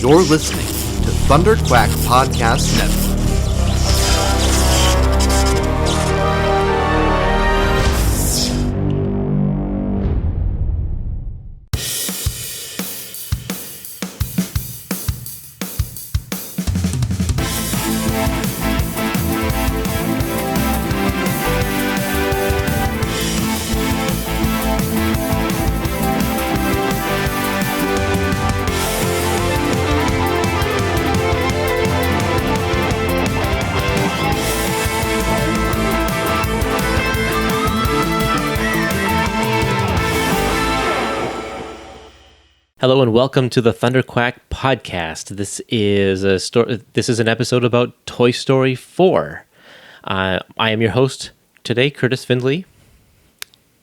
You're listening to Thunder Quack Podcast Network. Hello and welcome to the Thunder Quack Podcast. This is an episode about Toy Story 4. I am your host today, Kurtis Findlay.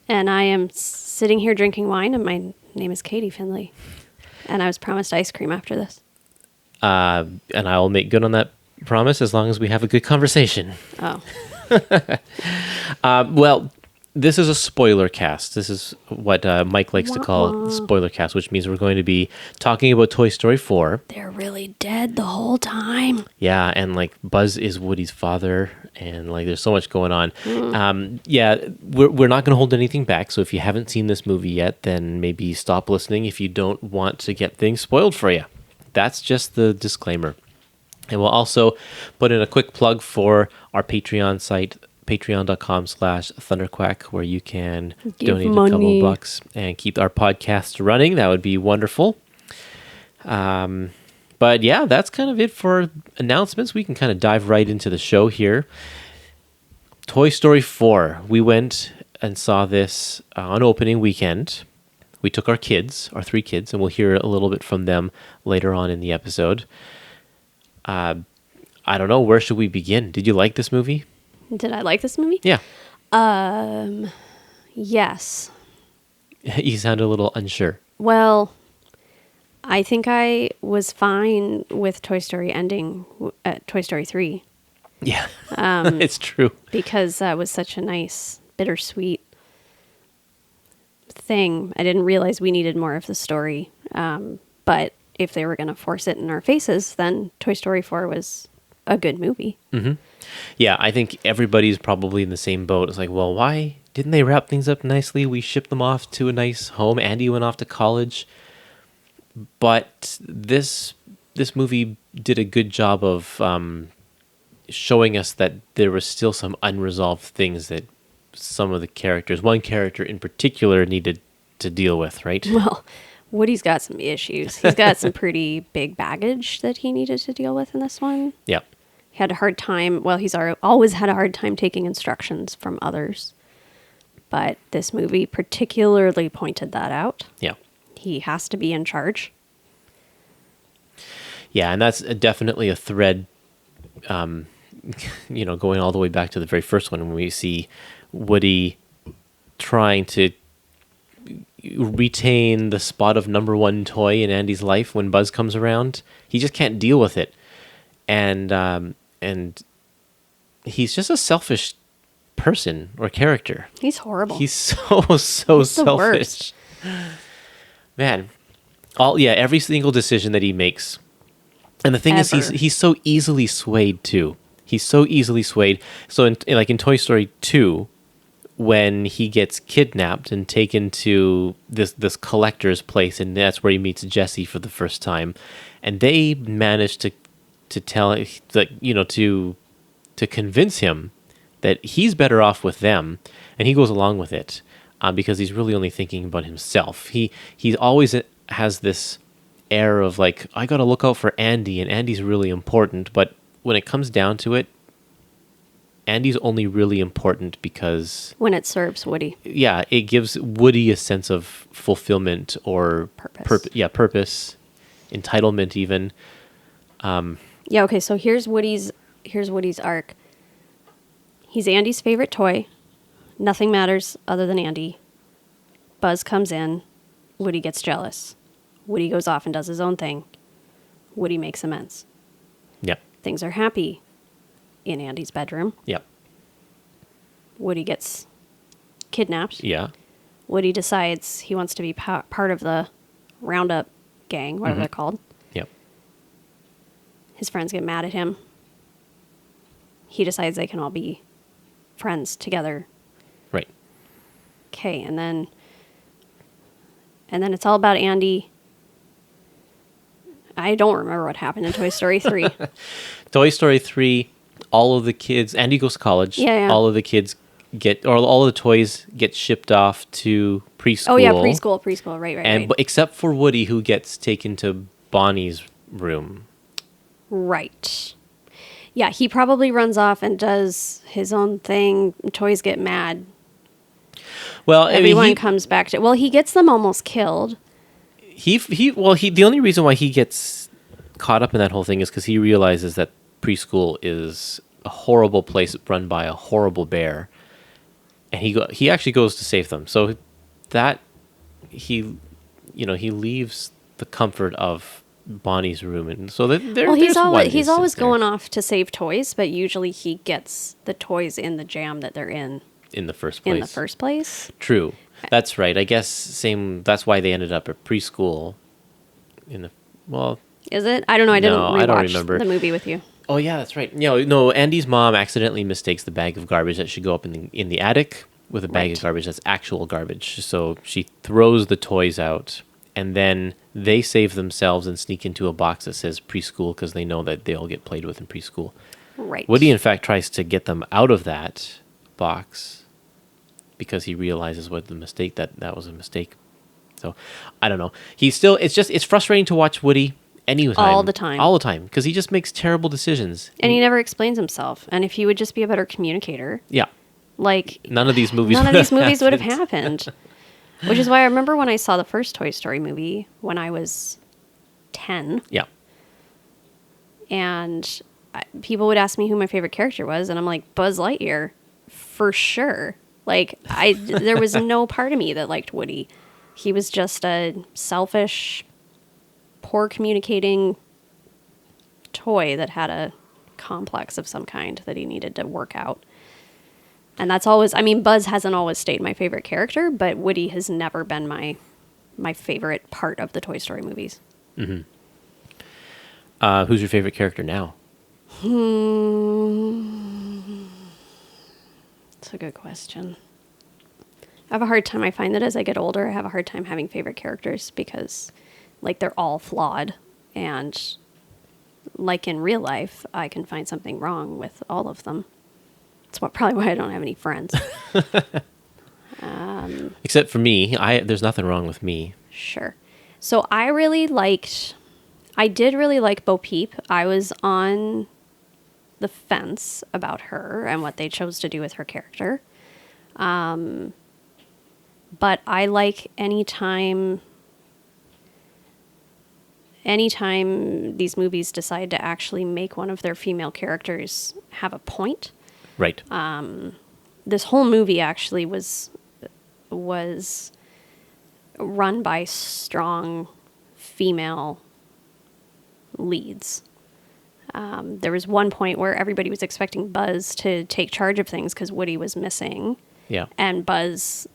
And I am sitting here drinking wine, and my name is Katie Findlay. And I was promised ice cream after this. And I will make good on that promise as long as we have a good conversation. Oh. Well, this is a spoiler cast. This is what Mike likes to call spoiler cast, which means we're going to be talking about Toy Story 4. They're really dead the whole time. Yeah, and like Buzz is Woody's father, and like there's so much going on. We're not going to hold anything back. So if you haven't seen this movie yet, then maybe stop listening if you don't want to get things spoiled for you. That's just the disclaimer. And we'll also put in a quick plug for our Patreon site, patreon.com/thunderquack, where you can donate a couple of bucks and keep our podcast running. That would be wonderful. But yeah, that's kind of it for announcements. We can kind of dive right into the show here. Toy Story 4. We went and saw this on opening weekend. We took our three kids, and we'll hear a little bit from them later on in the episode. I don't know, where should we begin? Did you like this movie? Did I like this movie? Yeah. Yes. You sound a little unsure. Well, I think I was fine with Toy Story ending at Toy Story 3. Yeah, it's true. Because that was such a nice, bittersweet thing. I didn't realize we needed more of the story. But if they were going to force it in our faces, then Toy Story 4 was a good movie. Mm-hmm. Yeah, I think everybody's probably in the same boat. It's like, well, why didn't they wrap things up nicely? We shipped them off to a nice home. Andy went off to college. But this movie did a good job of showing us that there was still some unresolved things that some of the characters, one character in particular, needed to deal with, right? Well, Woody's got some issues. He's got some pretty big baggage that he needed to deal with in this one. Yeah. He had a hard time. Well, he's always had a hard time taking instructions from others. But this movie particularly pointed that out. Yeah. He has to be in charge. Yeah, and that's definitely a thread, going all the way back to the very first one when we see Woody trying to retain the spot of number one toy in Andy's life when Buzz comes around. He just can't deal with it. And he's just a selfish person or character. He's horrible. He's so selfish. Man. Every single decision that he makes. And the thing is, he's so easily swayed too. He's so easily swayed. So in Toy Story 2, when he gets kidnapped and taken to this collector's place, and that's where he meets Jessie for the first time, and they manage to tell to convince him that he's better off with them, and he goes along with it because he's really only thinking about himself. He always has this air of like, I got to look out for Andy, and Andy's really important. But when it comes down to it, Andy's only really important because when it serves Woody. Yeah, it gives Woody a sense of fulfillment or purpose, entitlement even. Okay, so here's Woody's arc. He's Andy's favorite toy. Nothing matters other than Andy. Buzz comes in. Woody gets jealous. Woody goes off and does his own thing. Woody makes amends. Yep. Things are happy in Andy's bedroom. Yep. Woody gets kidnapped. Yeah. Woody decides he wants to be part of the Roundup gang, whatever they're called. Yep. His friends get mad at him. He decides they can all be friends together. Right. Okay, and then it's all about Andy. I don't remember what happened in Toy Story 3. Toy Story 3, all of the kids, Andy goes to college. Yeah. All of the kids all of the toys get shipped off to preschool. Oh, yeah, preschool. Right. And except for Woody, who gets taken to Bonnie's room. Right. Yeah, he probably runs off and does his own thing. Toys get mad. Well, Everyone comes back to... Well, he gets them almost killed. The only reason why he gets caught up in that whole thing is because he realizes that preschool is a horrible place run by a horrible bear, and he actually goes to save them. So that he leaves the comfort of Bonnie's room, and so he's always going off to save toys, but usually he gets the toys in the jam that they're in the first place. True. That's right. I guess that's why they ended up at preschool. Is it? I don't know. I don't remember the movie with you. Oh yeah, that's right. No. Andy's mom accidentally mistakes the bag of garbage that should go up in the attic with a bag of garbage that's actual garbage. So she throws the toys out, and then they save themselves and sneak into a box that says preschool because they know that they'll get played with in preschool. Right. Woody, in fact, tries to get them out of that box because he realizes that was a mistake. So I don't know. It's frustrating to watch Woody all the time because he just makes terrible decisions and he never explains himself. And if he would just be a better communicator, none of these movies would have happened. Which is why I remember when I saw the first Toy Story movie when I was 10. Yeah. And people would ask me who my favorite character was, and I'm like, Buzz Lightyear, for sure. There was no part of me that liked Woody. He was just a selfish, poor communicating toy that had a complex of some kind that he needed to work out. And that's always, Buzz hasn't always stayed my favorite character, but Woody has never been my favorite part of the Toy Story movies. Mm-hmm. Who's your favorite character now? That's a good question. I have a hard time. I find that as I get older, I have a hard time having favorite characters because, they're all flawed. And, in real life, I can find something wrong with all of them. That's probably why I don't have any friends. Except for me. There's nothing wrong with me. Sure. So I did really like Bo Peep. I was on the fence about her and what they chose to do with her character. But I like anytime these movies decide to actually make one of their female characters have a point. Right. This whole movie actually was run by strong female leads. There was one point where everybody was expecting Buzz to take charge of things because Woody was missing. Yeah. And Buzz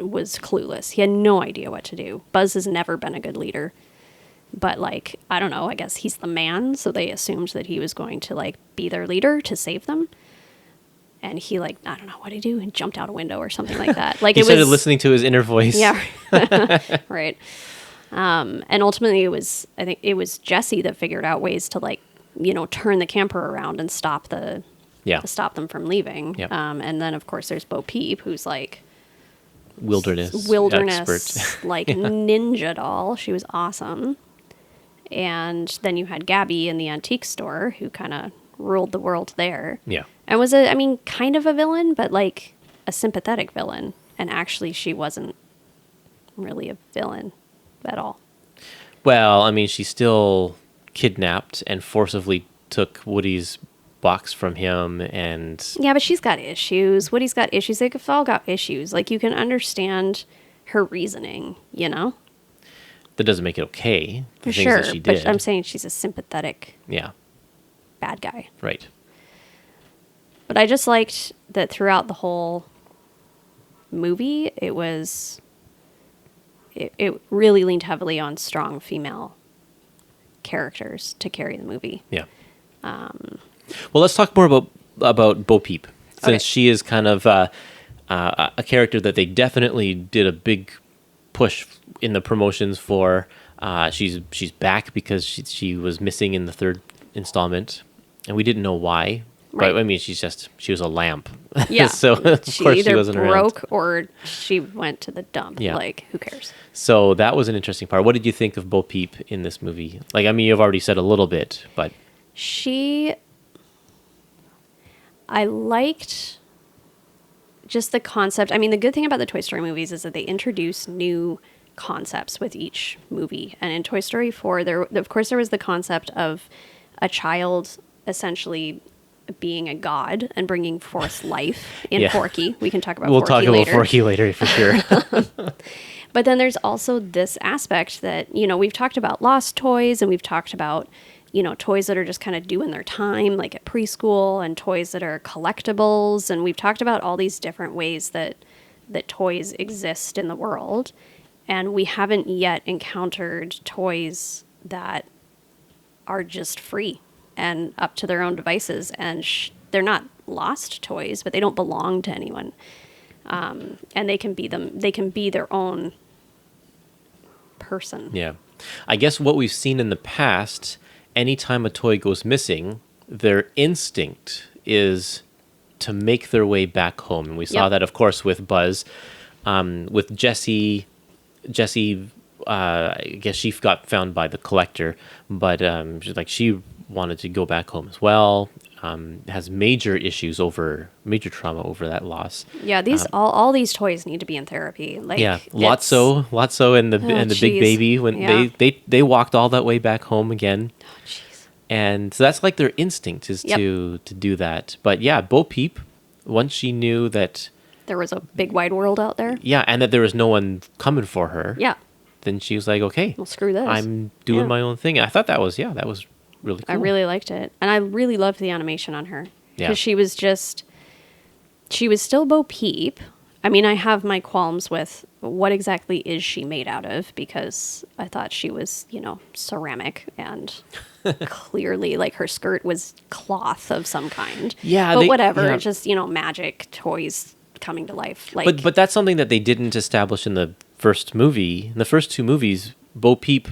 was clueless. He had no idea what to do. Buzz has never been a good leader. But, I don't know, I guess he's the man, so they assumed that he was going to, be their leader to save them. And he, I don't know what he do, and jumped out a window or something like that. He started listening to his inner voice. Yeah. Right. And ultimately I think it was Jesse that figured out ways to, turn the camper around and stop them from leaving. Yep. And then, of course, there's Bo Peep, who's, wilderness expert. Ninja doll. She was awesome. And then you had Gabby in the antique store, who kind of ruled the world there. Yeah. And was kind of a villain, but a sympathetic villain. And actually, she wasn't really a villain at all. Well, she still kidnapped and forcibly took Woody's box from him, and yeah, but she's got issues. Woody's got issues. They've all got issues. You can understand her reasoning, That doesn't make it okay. For sure, but I'm saying she's a sympathetic bad guy. Right. But I just liked that throughout the whole movie, it really leaned heavily on strong female characters to carry the movie. Yeah. Well, let's talk more about Bo Peep, since Okay. she is kind of a character that they definitely did a big push in the promotions for. She's back because she was missing in the third installment, and we didn't know why. Right. But I mean, she was a lamp. Yeah. So of she course either she wasn't broke around. or she went to the dump. Yeah. Like, who cares? So that was an interesting part. What did you think of Bo Peep in this movie? Like, I mean, you've already said a little bit, but I liked just the concept. I mean, the good thing about the Toy Story movies is that they introduce new concepts with each movie. And in Toy Story 4, there was the concept of a child essentially being a god and bringing forth life in Yeah. Forky. We can talk about we'll Forky talk later. about Forky later for sure. But then there's also this aspect that, we've talked about lost toys, and we've talked about, toys that are just kind of doing their time, like at preschool, and toys that are collectibles. And we've talked about all these different ways that toys exist in the world. And we haven't yet encountered toys that are just free and up to their own devices. And they're not lost toys, but they don't belong to anyone. And they can be their own person. Yeah. I guess what we've seen in the past, anytime a toy goes missing, their instinct is to make their way back home. And we saw Yep. that, of course, with Buzz. With Jessie, I guess she got found by the collector, but she wanted to go back home as well. Has major trauma over that loss. Yeah, all these toys need to be in therapy. Like, Yeah, Lotso and the Big jeez. Baby when Yeah. they walked all that way back home again. Oh, jeez. And so that's like their instinct is Yep. to do that. But yeah, Bo Peep, once she knew that, There was a big wide world out there. yeah, and that there was no one coming for her, Yeah. then she was like, okay, Well, screw this. I'm doing Yeah. my own thing. I thought that was really cool. I really liked it. And I really loved the animation on her. Yeah. Because she was still Bo Peep. I mean, I have my qualms with what exactly is she made out of, because I thought she was, ceramic, and clearly like her skirt was cloth of some kind. Yeah, But they- whatever, yeah. just, magic toys coming to life. Like, But that's something that they didn't establish in the first movie. In the first two movies, Bo Peep,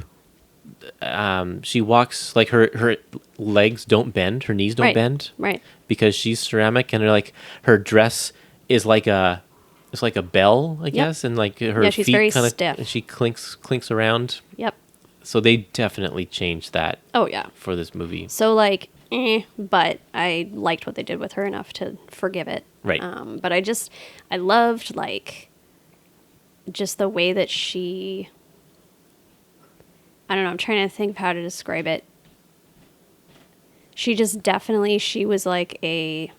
she walks like her legs don't bend, her knees don't Right, bend, right. because she's ceramic, and her dress is like a bell, I guess, and like her Yeah, she's feet very kind stiff. of she clinks around. Yep. So they definitely changed that Oh, yeah. for this movie. So like, but I liked what they did with her enough to forgive it. Right. But I loved like just the way that she, I don't know, I'm trying to think of how to describe it. She was like a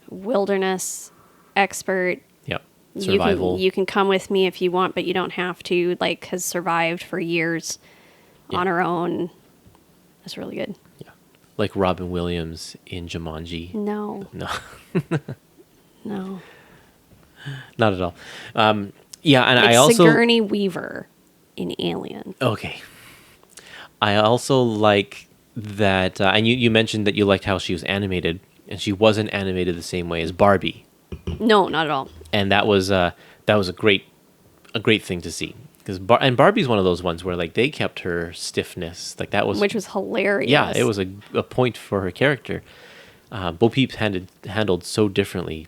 wilderness expert. Yep. Survival. You can come with me if you want, but you don't have to. Like, has survived for years on her own. That's really good. Yeah. Like Robin Williams in Jumanji. No, No. no. Not at all. Yeah, and Like I also Sigourney Weaver in Alien. okay. I also like that, and you mentioned that you liked how she was animated, and she wasn't animated the same way as Barbie, No, not at all. and that was a great thing to see, because and Barbie's one of those ones where like they kept her stiffness, like that was Which was hilarious. yeah, it was a point for her character. Bo Peep handled so differently.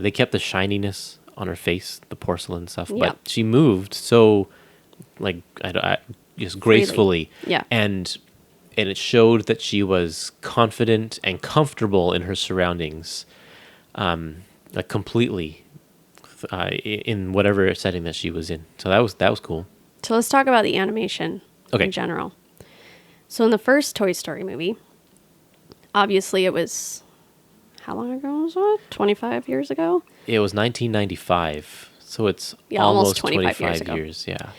They kept the shininess on her face, the porcelain stuff, Yeah. but she moved so like just gracefully. Yeah. And it showed that she was confident and comfortable in her surroundings, like completely in whatever setting that she was in. So that was cool. So let's talk about the animation Okay. in general. So in the first Toy Story movie, obviously it was, how long ago was it? 25 years ago? It was 1995, so it's Yeah, almost almost 25 years ago. years. Yeah.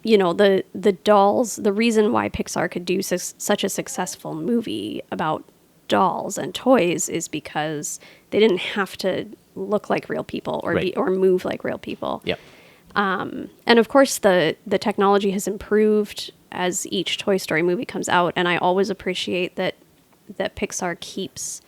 The dolls, the reason why Pixar could do such a successful movie about dolls and toys is because they didn't have to look like real people or Right. or move like real people. Yep. And of course, the technology has improved as each Toy Story movie comes out, and I always appreciate that Pixar keeps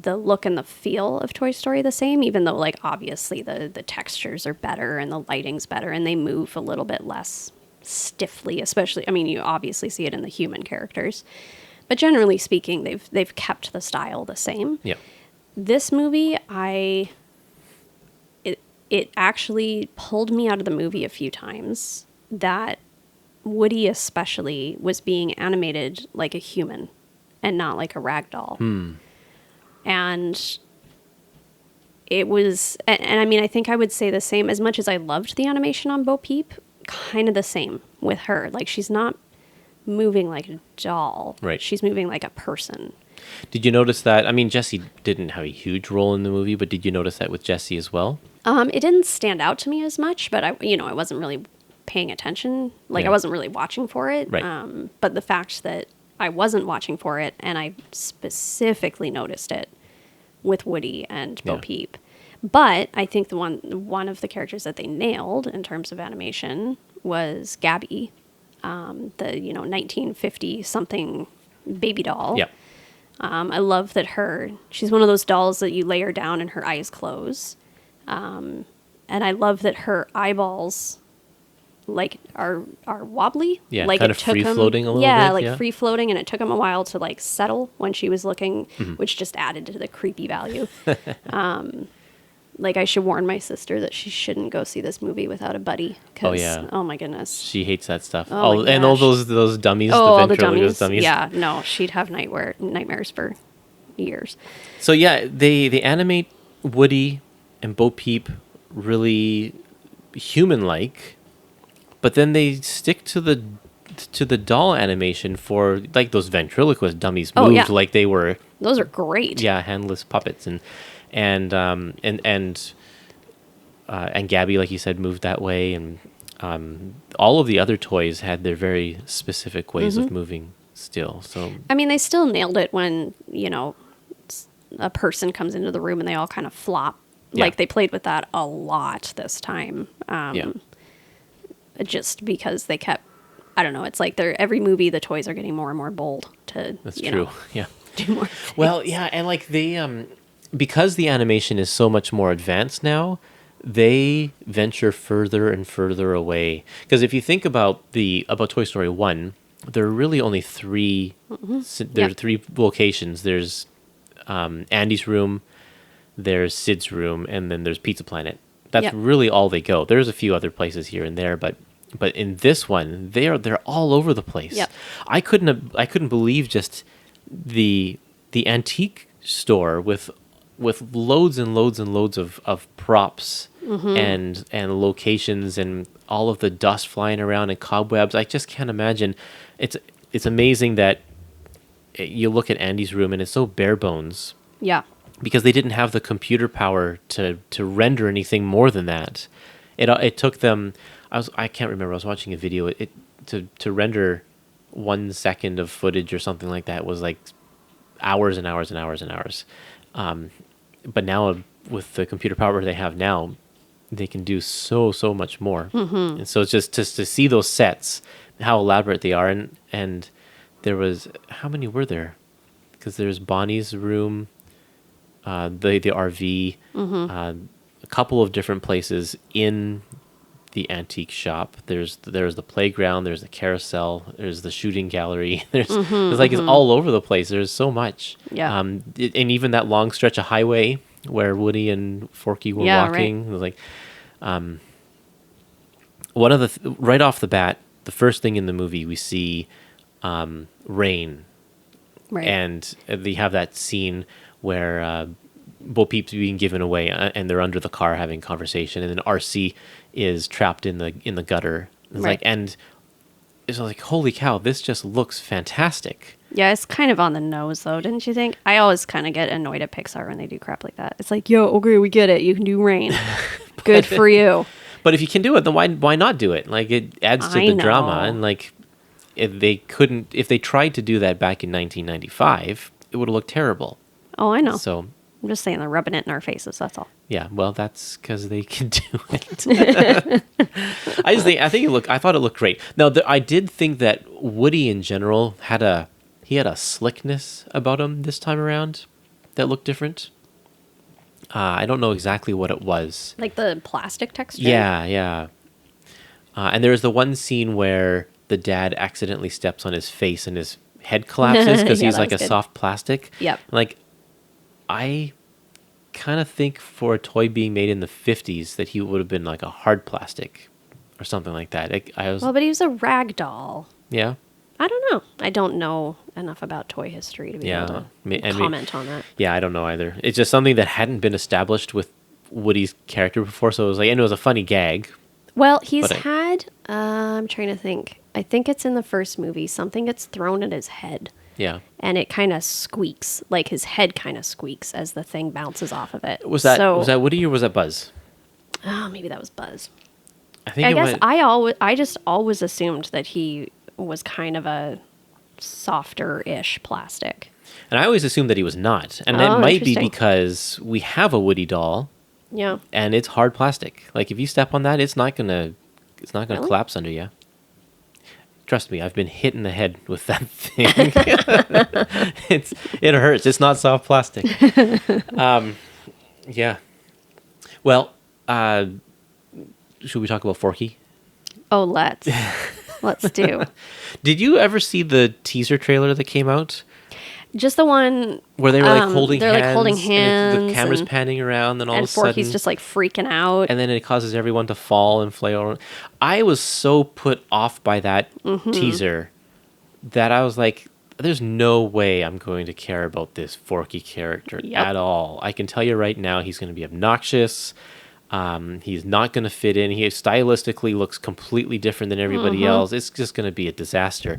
the look and the feel of Toy Story the same, even though, like, obviously the textures are better and the lighting's better and they move a little bit less stiffly, especially, I mean, you obviously see it in the human characters, but generally speaking, they've kept the style the same. Yeah. This movie, it actually pulled me out of the movie a few times that Woody especially was being animated like a human and not like a rag doll. And it was, and I mean, I think I would say the same, as much as I loved the animation on Bo Peep, kind of the same with her. Like, she's not moving like a doll. Right. She's moving like a person. Did you notice that? I mean, Jessie didn't have a huge role in the movie, but did you notice that with Jessie as well? It didn't stand out to me as much, but I wasn't really paying attention. Like, I wasn't really watching for it. Right. But the fact that I wasn't watching for it, and I specifically noticed it with Woody and Bo Peep. But I think the one of the characters that they nailed in terms of animation was Gabby, the 1950 something baby doll. Yeah. I love that she's one of those dolls that you lay her down and her eyes close. And I love that her eyeballs like are wobbly. Yeah, like kind of free floating a little bit. Yeah, free floating, and it took him a while to like settle when she was looking, which just added to the creepy value. Like, I should warn my sister that she shouldn't go see this movie without a buddy. Oh my goodness. She hates that stuff. Oh and all those dummies, all the ventriloquist dummies. Yeah, no, she'd have nightmares for years. So yeah, they animate Woody and Bo Peep really human-like, but then they stick to the doll animation for, like, those ventriloquist dummies moved like they were. Those are great. Yeah, handless puppets and Gabby, like you said, moved that way, and all of the other toys had their very specific ways of moving still. So I mean, they still nailed it when a person comes into the room and they all kind of flop. Yeah. Like, they played with that a lot this time. Just because they kept, I don't know, it's like every movie the toys are getting more and more bold to that's true. Yeah. Do more things. Well, yeah, and like they because the animation is so much more advanced now, they venture further and further away. Because if you think about Toy Story 1, there are really only three. There are three locations. There's Andy's room, there's Sid's room, and then there's Pizza Planet. That's really all they go. There's a few other places here and there, but in this one, they're all over the place. Yep. I couldn't believe just the antique store with loads and loads and loads of props and locations and all of the dust flying around and cobwebs. I just can't imagine. It's amazing that you look at Andy's room and it's so bare bones. Yeah. Because they didn't have the computer power to render anything more than that. It took them. I can't remember. I was watching a video. To render 1 second of footage or something like that was like hours and hours and hours and hours. But now with the computer power they have now, they can do so much more. And so it's just to see those sets, how elaborate they are, and there was, how many were there? Because there's Bonnie's room, the RV, a couple of different places in the antique shop. There's the playground, there's the carousel, there's the shooting gallery. It's all over the place. There's so much. Yeah. And even that long stretch of highway where Woody and Forky were walking. Right. It was like, one of the right off the bat, the first thing in the movie we see, rain. Right. And they have that scene where Bo Peep's being given away, and they're under the car having conversation, and then RC is trapped in the gutter. It's right. and it's like, holy cow, this just looks fantastic. Yeah, it's kind of on the nose, though, didn't you think? I always kind of get annoyed at Pixar when they do crap like that. It's like, yo, okay, we get it. You can do rain. Good for you. But if you can do it, then why not do it? Like, it adds to the drama, and like, if they tried to do that back in 1995, it would have looked terrible. Oh, I know. So I'm just saying they're rubbing it in our faces, that's all. Yeah, well, that's because they can do it. I thought it looked great. Now, I did think that Woody in general had a slickness about him this time around that looked different. I don't know exactly what it was. Like the plastic texture? Yeah, yeah. And there was the one scene where the dad accidentally steps on his face and his head collapses because he's like a soft plastic. Yep. Like, I kind of think for a toy being made in the 50s that he would have been like a hard plastic or something like that. Well, but he was a rag doll. Yeah. I don't know. I don't know enough about toy history to be able to comment on that. Yeah, I don't know either. It's just something that hadn't been established with Woody's character before, so it was like, and it was a funny gag. Well, he's had, I'm trying to think. I think it's in the first movie. Something gets thrown at his head. Yeah. And it kind of squeaks, like his head kind of squeaks as the thing bounces off of it. Was that Woody or was that Buzz? Oh, maybe that was Buzz. I guess I just always assumed that he was kind of a softer-ish plastic. And I always assumed that he was not. And it might be because we have a Woody doll. Yeah. And it's hard plastic. Like if you step on that, it's not gonna Really? collapse under you. Trust me, I've been hit in the head with that thing. It hurts. It's not soft plastic. Yeah. Well, should we talk about Forky? Oh, let's do. Did you ever see the teaser trailer that came out? Just the one where they were like holding hands. They're like holding hands. And the camera's panning around, and all of a sudden, Forky's just like freaking out. And then it causes everyone to fall and flail around. I was so put off by that teaser that I was like, "There's no way I'm going to care about this Forky character at all." I can tell you right now, he's going to be obnoxious. He's not going to fit in. He stylistically looks completely different than everybody else. It's just going to be a disaster.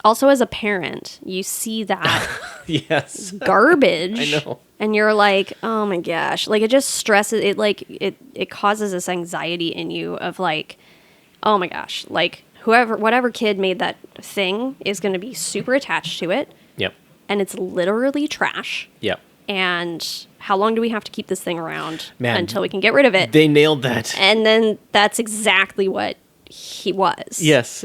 Also, as a parent, you see that yes garbage. I know. And you're like, oh my gosh. Like, it just stresses it. Like, it causes this anxiety in you of like, oh my gosh. Like, whatever kid made that thing is going to be super attached to it. Yep. And it's literally trash. Yep. And how long do we have to keep this thing around until we can get rid of it? They nailed that. And then that's exactly what he was. Yes.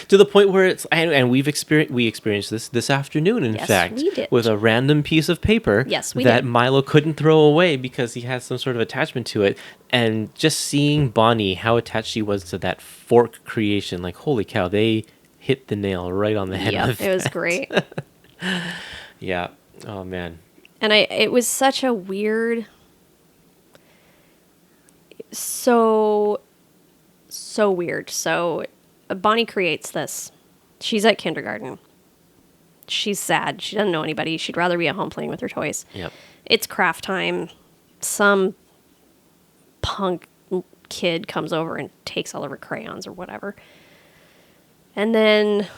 To the point where it's, and we experienced this afternoon, in fact, we did. with a random piece of paper that Milo couldn't throw away because he has some sort of attachment to it. And just seeing Bonnie, how attached she was to that fork creation, like, holy cow, they hit the nail right on the head. Yep, it was great. Yeah. Oh, man. And it was such a weird, so weird. So Bonnie creates this. She's at kindergarten. She's sad. She doesn't know anybody. She'd rather be at home playing with her toys. Yep. It's craft time. Some punk kid comes over and takes all of her crayons or whatever. And then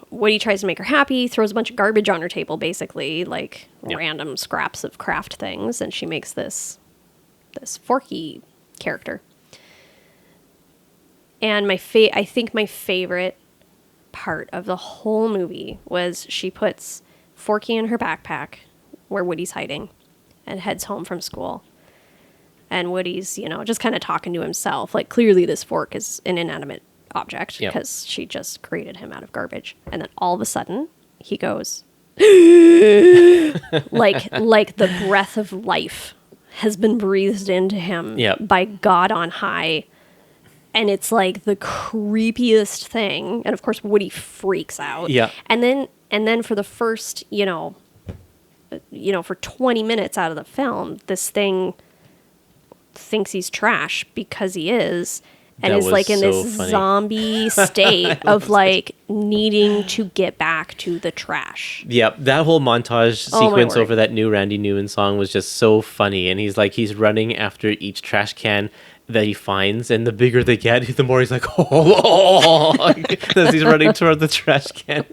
Woody tries to make her happy, throws a bunch of garbage on her table, basically, like random scraps of craft things, and she makes this Forky character. And I think my favorite part of the whole movie was she puts Forky in her backpack where Woody's hiding and heads home from school. And Woody's, just kind of talking to himself. Like, clearly this fork is an inanimate object because she just created him out of garbage. And then all of a sudden, he goes, like the breath of life has been breathed into him by God on high. And it's like the creepiest thing. And of course, Woody freaks out. Yeah. And then for the first, for 20 minutes out of the film, this thing thinks he's trash because he is. And is like in this zombie state of like needing to get back to the trash. Yep, that whole montage sequence over that new Randy Newman song was just so funny. And he's running after each trash can that he finds, and the bigger they get, the more he's like, oh, as he's running toward the trash can.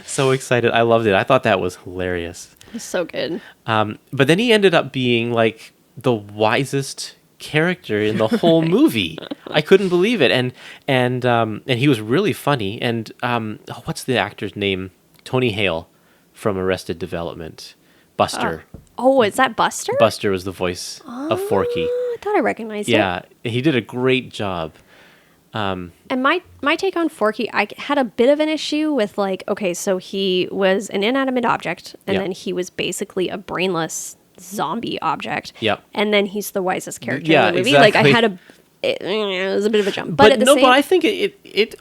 So excited. I loved it. I thought that was hilarious. It's so good. But then he ended up being like the wisest character in the whole movie. I couldn't believe it. And he was really funny. And what's the actor's name? Tony Hale from Arrested Development. Buster. Oh, is that Buster? Buster was the voice of Forky. I thought I recognized it. Yeah, he did a great job. And my take on Forky, I had a bit of an issue with like, okay, so he was an inanimate object, and then he was basically a brainless zombie object. Yep. And then he's the wisest character Yeah, in the movie. exactly. Like I had it was a bit of a jump. But at the no, same, but I think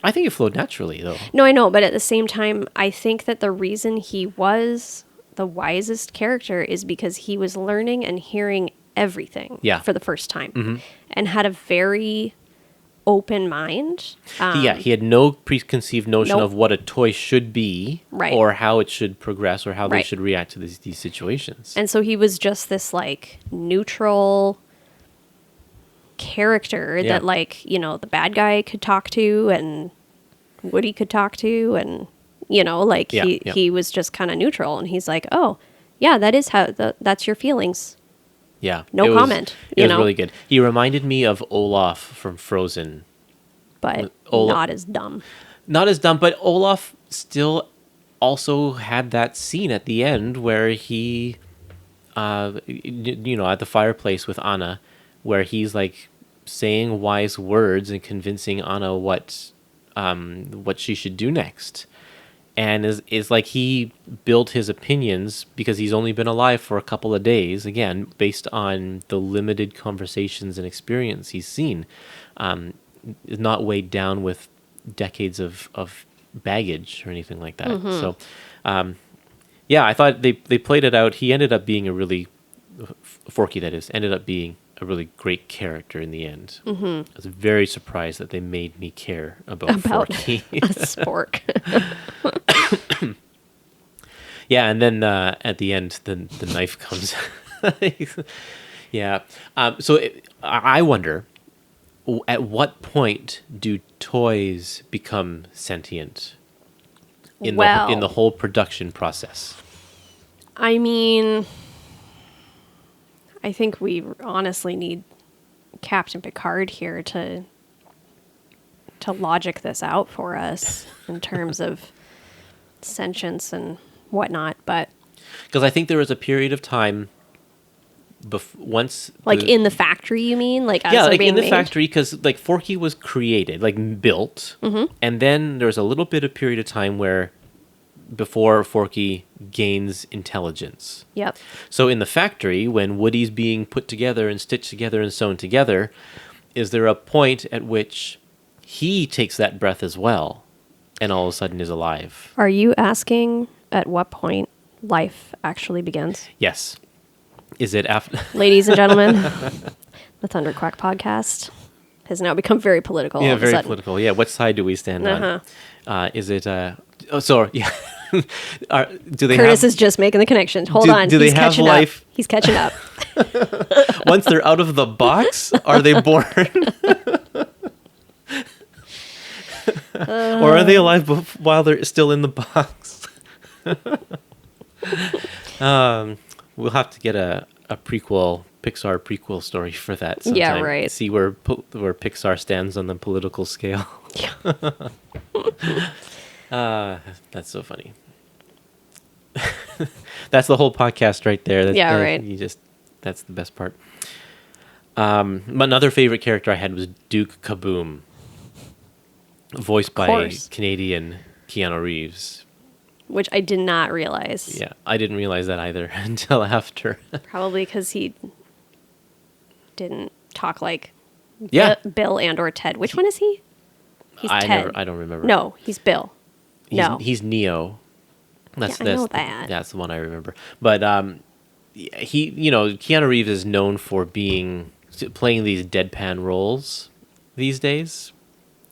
I think it flowed naturally though. No, I know, but at the same time, I think that the reason he was the wisest character is because he was learning and hearing everything for the first time and had a very open mind. He had no preconceived notion Nope. of what a toy should be Right. or how it should progress or how they Right. should react to these situations. And so he was just this like neutral character that like, you know, the bad guy could talk to and Woody could talk to, and you know, like he was just kind of neutral, and he's like, "Oh, yeah, that is how that's your feelings." Yeah. No comment. It was really good. He reminded me of Olaf from Frozen. But not as dumb. Not as dumb, but Olaf still also had that scene at the end where he, you know, at the fireplace with Anna, where he's like saying wise words and convincing Anna what she should do next. And is like he built his opinions because he's only been alive for a couple of days, again, based on the limited conversations and experience he's seen. Is not weighed down with decades of baggage or anything like that. So, yeah, I thought they played it out. He ended up being a really, Forky that is, ended up being a really great character in the end. I was very surprised that they made me care about Forky. A spork. Yeah, and then at the end, the knife comes. Yeah. I wonder, at what point do toys become sentient in the whole production process? I mean, I think we honestly need Captain Picard here to logic this out for us in terms of sentience and whatnot. But because I think there was a period of time once, like in the factory, you mean? Like as yeah, they're like being in the made? factory, because like Forky was created, like built, and then there's a little bit of period of time where before Forky gains intelligence. Yep. So in the factory, when Woody's being put together and stitched together and sewn together, is there a point at which he takes that breath as well, and all of a sudden is alive? Are you asking at what point life actually begins? Yes. Is it after? Ladies and gentlemen, the Thunder Quack podcast has now become very political. Yeah, all of a very sudden. political. Yeah, what side do we stand on? Is it? Oh, sorry. Yeah. Do they Kurtis have? is just making the connection. Hold on. Do they He's have catching life? Up. He's catching up. Once they're out of the box, are they born? Or are they alive while they're still in the box? We'll have to get a Pixar prequel story for that sometime. Yeah, right. See where Pixar stands on the political scale. That's so funny. That's the whole podcast right there. Right. That's the best part. Another favorite character I had was Duke Kaboom, voiced by Canadian Keanu Reeves. Which I did not realize. Yeah, I didn't realize that either until after. Probably because he didn't talk like Bill and or Ted. Which one is he? He's Ted. I don't remember. No, he's Bill. He's Neo. I know that. That's the one I remember. But Keanu Reeves is known for playing these deadpan roles these days,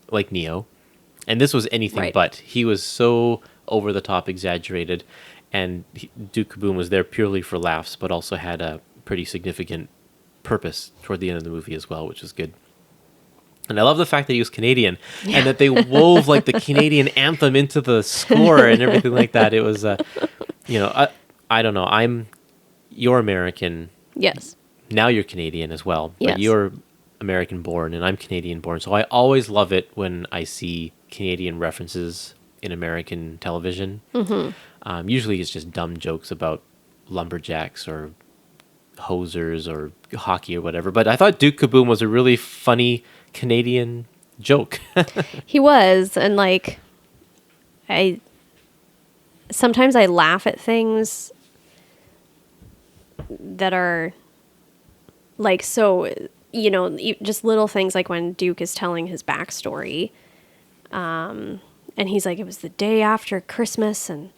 like Neo, and this was anything but. He was so over the top, exaggerated, and Duke Kaboom was there purely for laughs, but also had a pretty significant purpose toward the end of the movie as well, which was good. And I love the fact that he was Canadian and that they wove like the Canadian anthem into the score and everything like that. It was, I don't know. You're American. Yes. Now you're Canadian as well. Yes. But you're American born and I'm Canadian born. So I always love it when I see Canadian references in American television. Usually it's just dumb jokes about lumberjacks or hosers or hockey or whatever. But I thought Duke Kaboom was a really funny Canadian joke. He was, and like, sometimes I laugh at things that are like, so, you know, just little things like when Duke is telling his backstory, and he's like, it was the day after Christmas and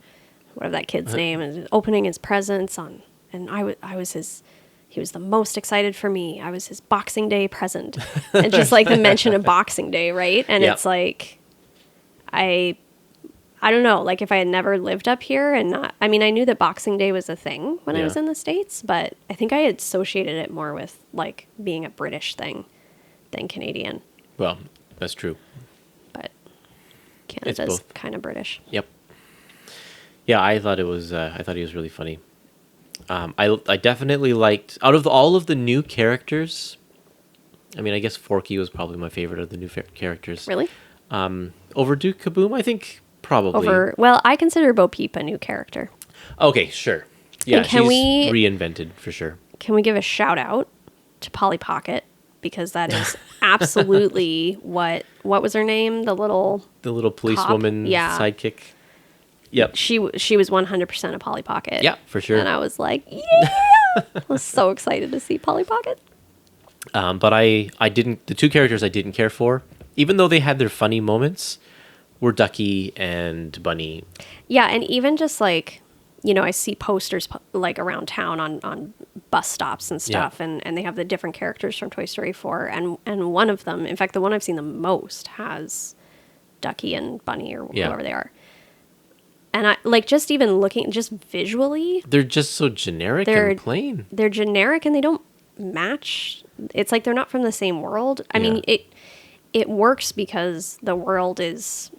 whatever that kid's name, and opening his presents on, and I was his, he was the most excited for me. I was his Boxing Day present. And just like the mention of Boxing Day, right? And it's like, I don't know, like if I had never lived up here and not, I mean, I knew that Boxing Day was a thing when I was in the States, but I think I had associated it more with like being a British thing than Canadian. Well, that's true. But Canada's kind of British. Yep. Yeah, I thought he was really funny. I definitely liked, out of all of the new characters, I mean, I guess Forky was probably my favorite of the new characters. Really? Over Duke Kaboom, I think probably. Well, I consider Bo Peep a new character. Okay, sure. Yeah, and can she's reinvented for sure. Can we give a shout out to Polly Pocket? Because that is absolutely what was her name? The little policewoman sidekick. Yep. She was 100% a Polly Pocket. Yeah, for sure. And I was like, yeah! I was so excited to see Polly Pocket. But I didn't, the two characters I didn't care for, even though they had their funny moments, were Ducky and Bunny. Yeah, and even just like, you know, I see posters like around town on bus stops and stuff, and they have the different characters from Toy Story 4, and one of them, in fact, the one I've seen the most has Ducky and Bunny or whoever they are. And I like just even looking, just visually, they're just so generic and plain. They're generic and they don't match. It's like they're not from the same world. I mean, it works because the world is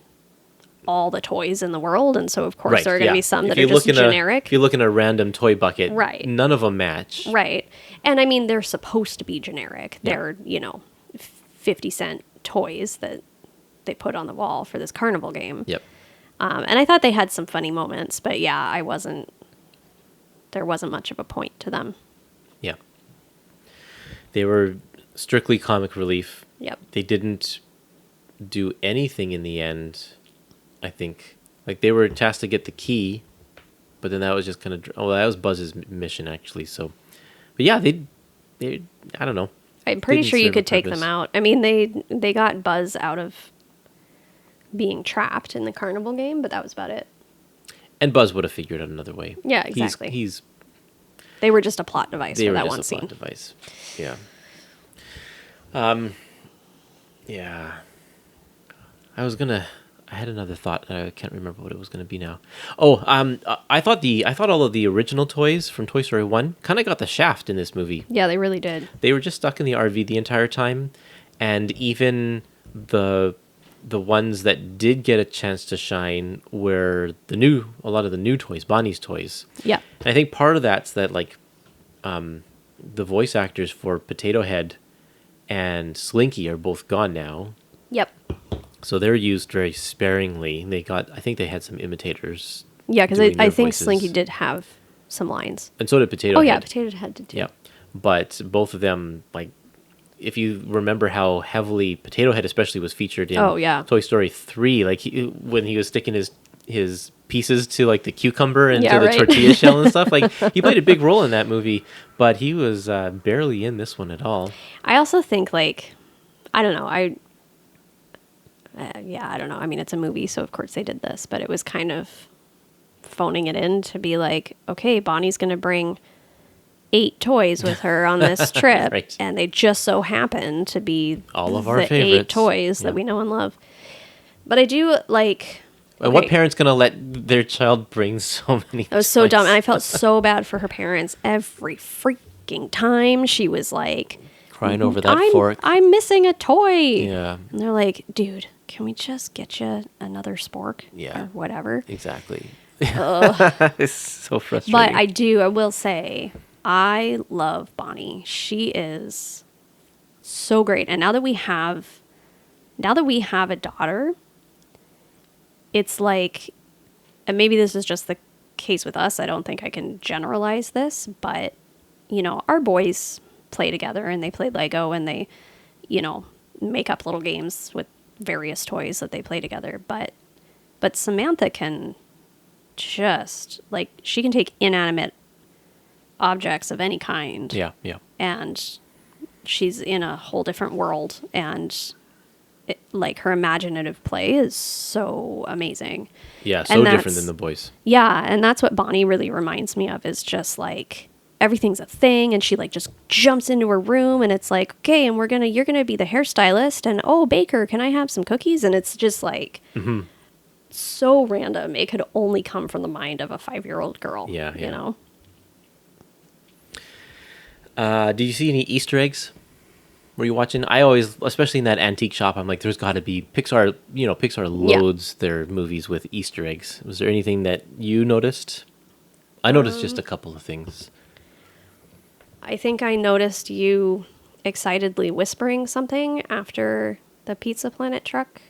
all the toys in the world, and so of course there are going to be some that are just generic. If you look in a random toy bucket, right, none of them match. Right, and I mean they're supposed to be generic. They're 50-cent toys that they put on the wall for this carnival game. Yep. And I thought they had some funny moments, but there wasn't much of a point to them. Yeah. They were strictly comic relief. Yep. They didn't do anything in the end, I think. Like, they were tasked to get the key, but then that was just kind of... Oh, that was Buzz's mission, actually, so... But yeah, they I don't know. I'm pretty sure you could take them out. I mean, they got Buzz out of being trapped in the carnival game, but that was about it. And Buzz would have figured out another way. Yeah, exactly. They were just a plot device for that one scene. Plot device. Yeah. Yeah. I had another thought. I can't remember what it was gonna be now. Oh, I thought all of the original toys from Toy Story 1 kind of got the shaft in this movie. Yeah, they really did. They were just stuck in the RV the entire time, and even the ones that did get a chance to shine were a lot of the new toys, Bonnie's toys. Yeah. And I think part of that's that, like, the voice actors for Potato Head and Slinky are both gone now. Yep. So they're used very sparingly. I think they had some imitators. Yeah, because I think voices. Slinky did have some lines. And so did Potato Head. Oh yeah, Potato Head did too. Yeah. But both of them, like, if you remember how heavily Potato Head especially was featured in Toy Story 3, like when he was sticking his pieces to like the cucumber and to the tortilla shell and stuff, like he played a big role in that movie, but he was barely in this one at all. I also think, like, I don't know, I don't know. I mean, it's a movie, so of course they did this, but it was kind of phoning it in to be like, okay, Bonnie's going to bring 8 toys with her on this trip, right. And they just so happen to be all of our favorites. 8 toys that we know and love. But I do like... Okay. What parent's going to let their child bring so many toys? I was so dumb, and I felt so bad for her parents every freaking time. She was like... Crying over that fork. I'm missing a toy. Yeah. And they're like, dude, can we just get you another spork? Yeah. Or whatever. Exactly. It's so frustrating. But I will say... I love Bonnie. She is so great. And now that we have a daughter, it's like, and maybe this is just the case with us. I don't think I can generalize this, but our boys play together and they play Lego and they, make up little games with various toys that they play together. But Samantha can just, like, she can take inanimate objects of any kind. Yeah. And she's in a whole different world, and like her imaginative play is so amazing. Yeah, so different than the boys. Yeah, and that's what Bonnie really reminds me of, is just like everything's a thing, and she like just jumps into her room, and it's like, okay, and you're gonna be the hairstylist, and oh, baker, can I have some cookies? And it's just like so random. It could only come from the mind of a 5-year-old girl. Yeah. Do you see any Easter eggs? Were you watching? I always, especially in that antique shop, I'm like, there's got to be Pixar. Pixar loads their movies with Easter eggs. Was there anything that you noticed? I noticed just a couple of things. I think I noticed you excitedly whispering something after the Pizza Planet truck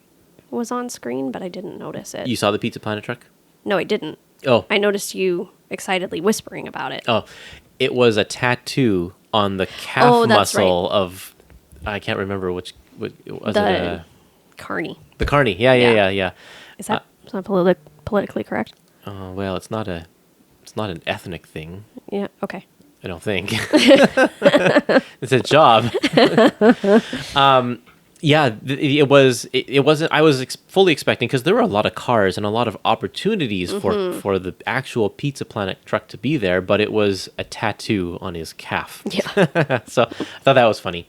was on screen, but I didn't notice it. You saw the Pizza Planet truck? No, I didn't. Oh. I noticed you excitedly whispering about it. Oh, it was a tattoo on the calf muscle of, I can't remember which was the carny. The carny. Yeah. Is that politically correct? Well, it's not an ethnic thing. Yeah. Okay. I don't think. It's a job. It wasn't. I was fully expecting, because there were a lot of cars and a lot of opportunities for the actual Pizza Planet truck to be there, but it was a tattoo on his calf. Yeah. So I thought that was funny.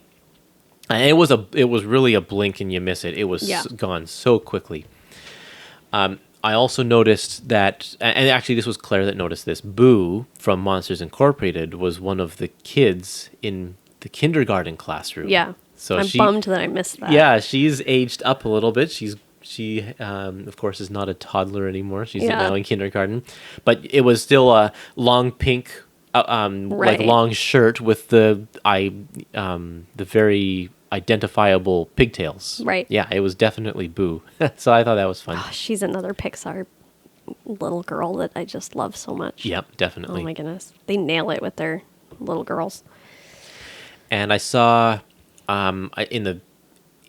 And it was really a blink and you miss it. It was gone so quickly. I also noticed that, and actually this was Claire that noticed this, Boo from Monsters Incorporated was one of the kids in the kindergarten classroom. Yeah. So I'm bummed that I missed that. Yeah, she's aged up a little bit. She of course is not a toddler anymore. She's now in kindergarten. But it was still a long pink like long shirt with the very identifiable pigtails. Right. Yeah, it was definitely Boo. So I thought that was fun. Oh, she's another Pixar little girl that I just love so much. Yep, definitely. Oh my goodness. They nail it with their little girls. And I saw in the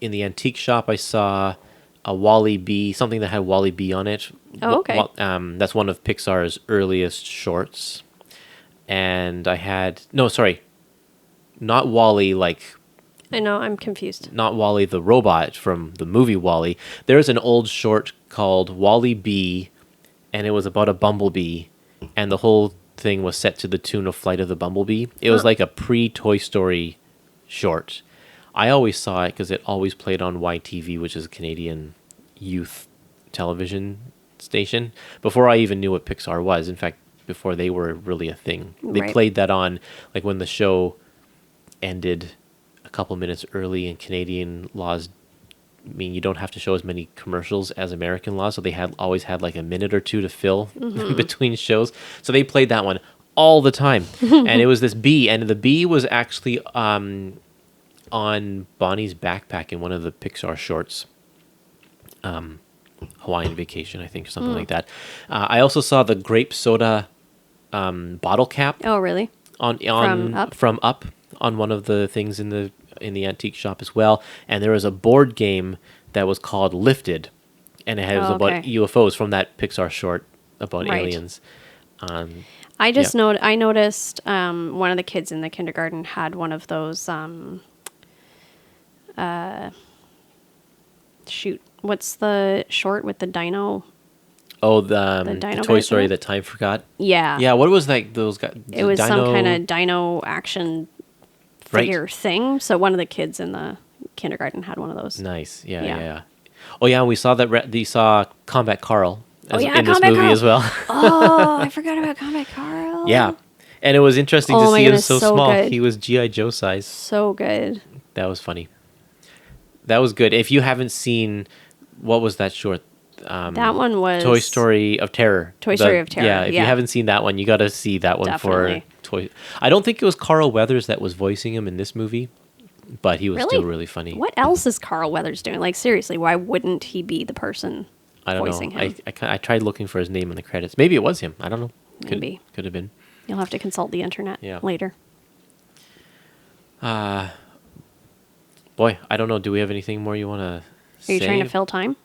antique shop, I saw a Wall-E B, something that had Wall-E B on it. Oh, okay. That's one of Pixar's earliest shorts. And I had not Wall-E, like, I know, I'm confused. not Wall-E the robot from the movie Wall-E. There's an old short called Wall-E B, and it was about a bumblebee, and the whole thing was set to the tune of Flight of the Bumblebee. It was like a pre-Toy Story short. I always saw it because it always played on YTV, which is a Canadian youth television station, before I even knew what Pixar was. In fact, before they were really a thing. They played that on, like, when the show ended a couple minutes early, and Canadian laws mean you don't have to show as many commercials as American laws, so they always had like a minute or two to fill between shows. So they played that one all the time. And it was this bee, and the bee was actually on Bonnie's backpack in one of the Pixar shorts. Hawaiian Vacation, I think, or something like that. I also saw the grape soda bottle cap. Oh, really? From Up on one of the things in the antique shop as well. And there was a board game that was called Lifted, and it was about UFOs from that Pixar short about aliens. I just I noticed one of the kids in the kindergarten had one of those what's the short with the dino? Oh, the Toy Story that Time Forgot. Yeah. What was that? Those guys. It was some kind of dino action figure thing. So one of the kids in the kindergarten had one of those. Nice. Yeah. Oh yeah, and we saw that. We saw Combat Carl in this movie Carl. as well. Oh, I forgot about Combat Carl. Yeah, and it was interesting to see him so small. Good. He was G.I. Joe size. So good. That was funny. That was good. If you haven't seen, what was that short? That one was Toy Story of Terror. Yeah, if you haven't seen that one, you got to see that one. Definitely. For Toy. I don't think it was Carl Weathers that was voicing him in this movie, but he was still really funny. What else is Carl Weathers doing? Like, seriously, why wouldn't he be the person voicing him? I tried looking for his name in the credits. Maybe it was him. I don't know. Maybe. Could have been. You'll have to consult the internet later. Boy, I don't know. Do we have anything more you want to say? Are you trying to fill time?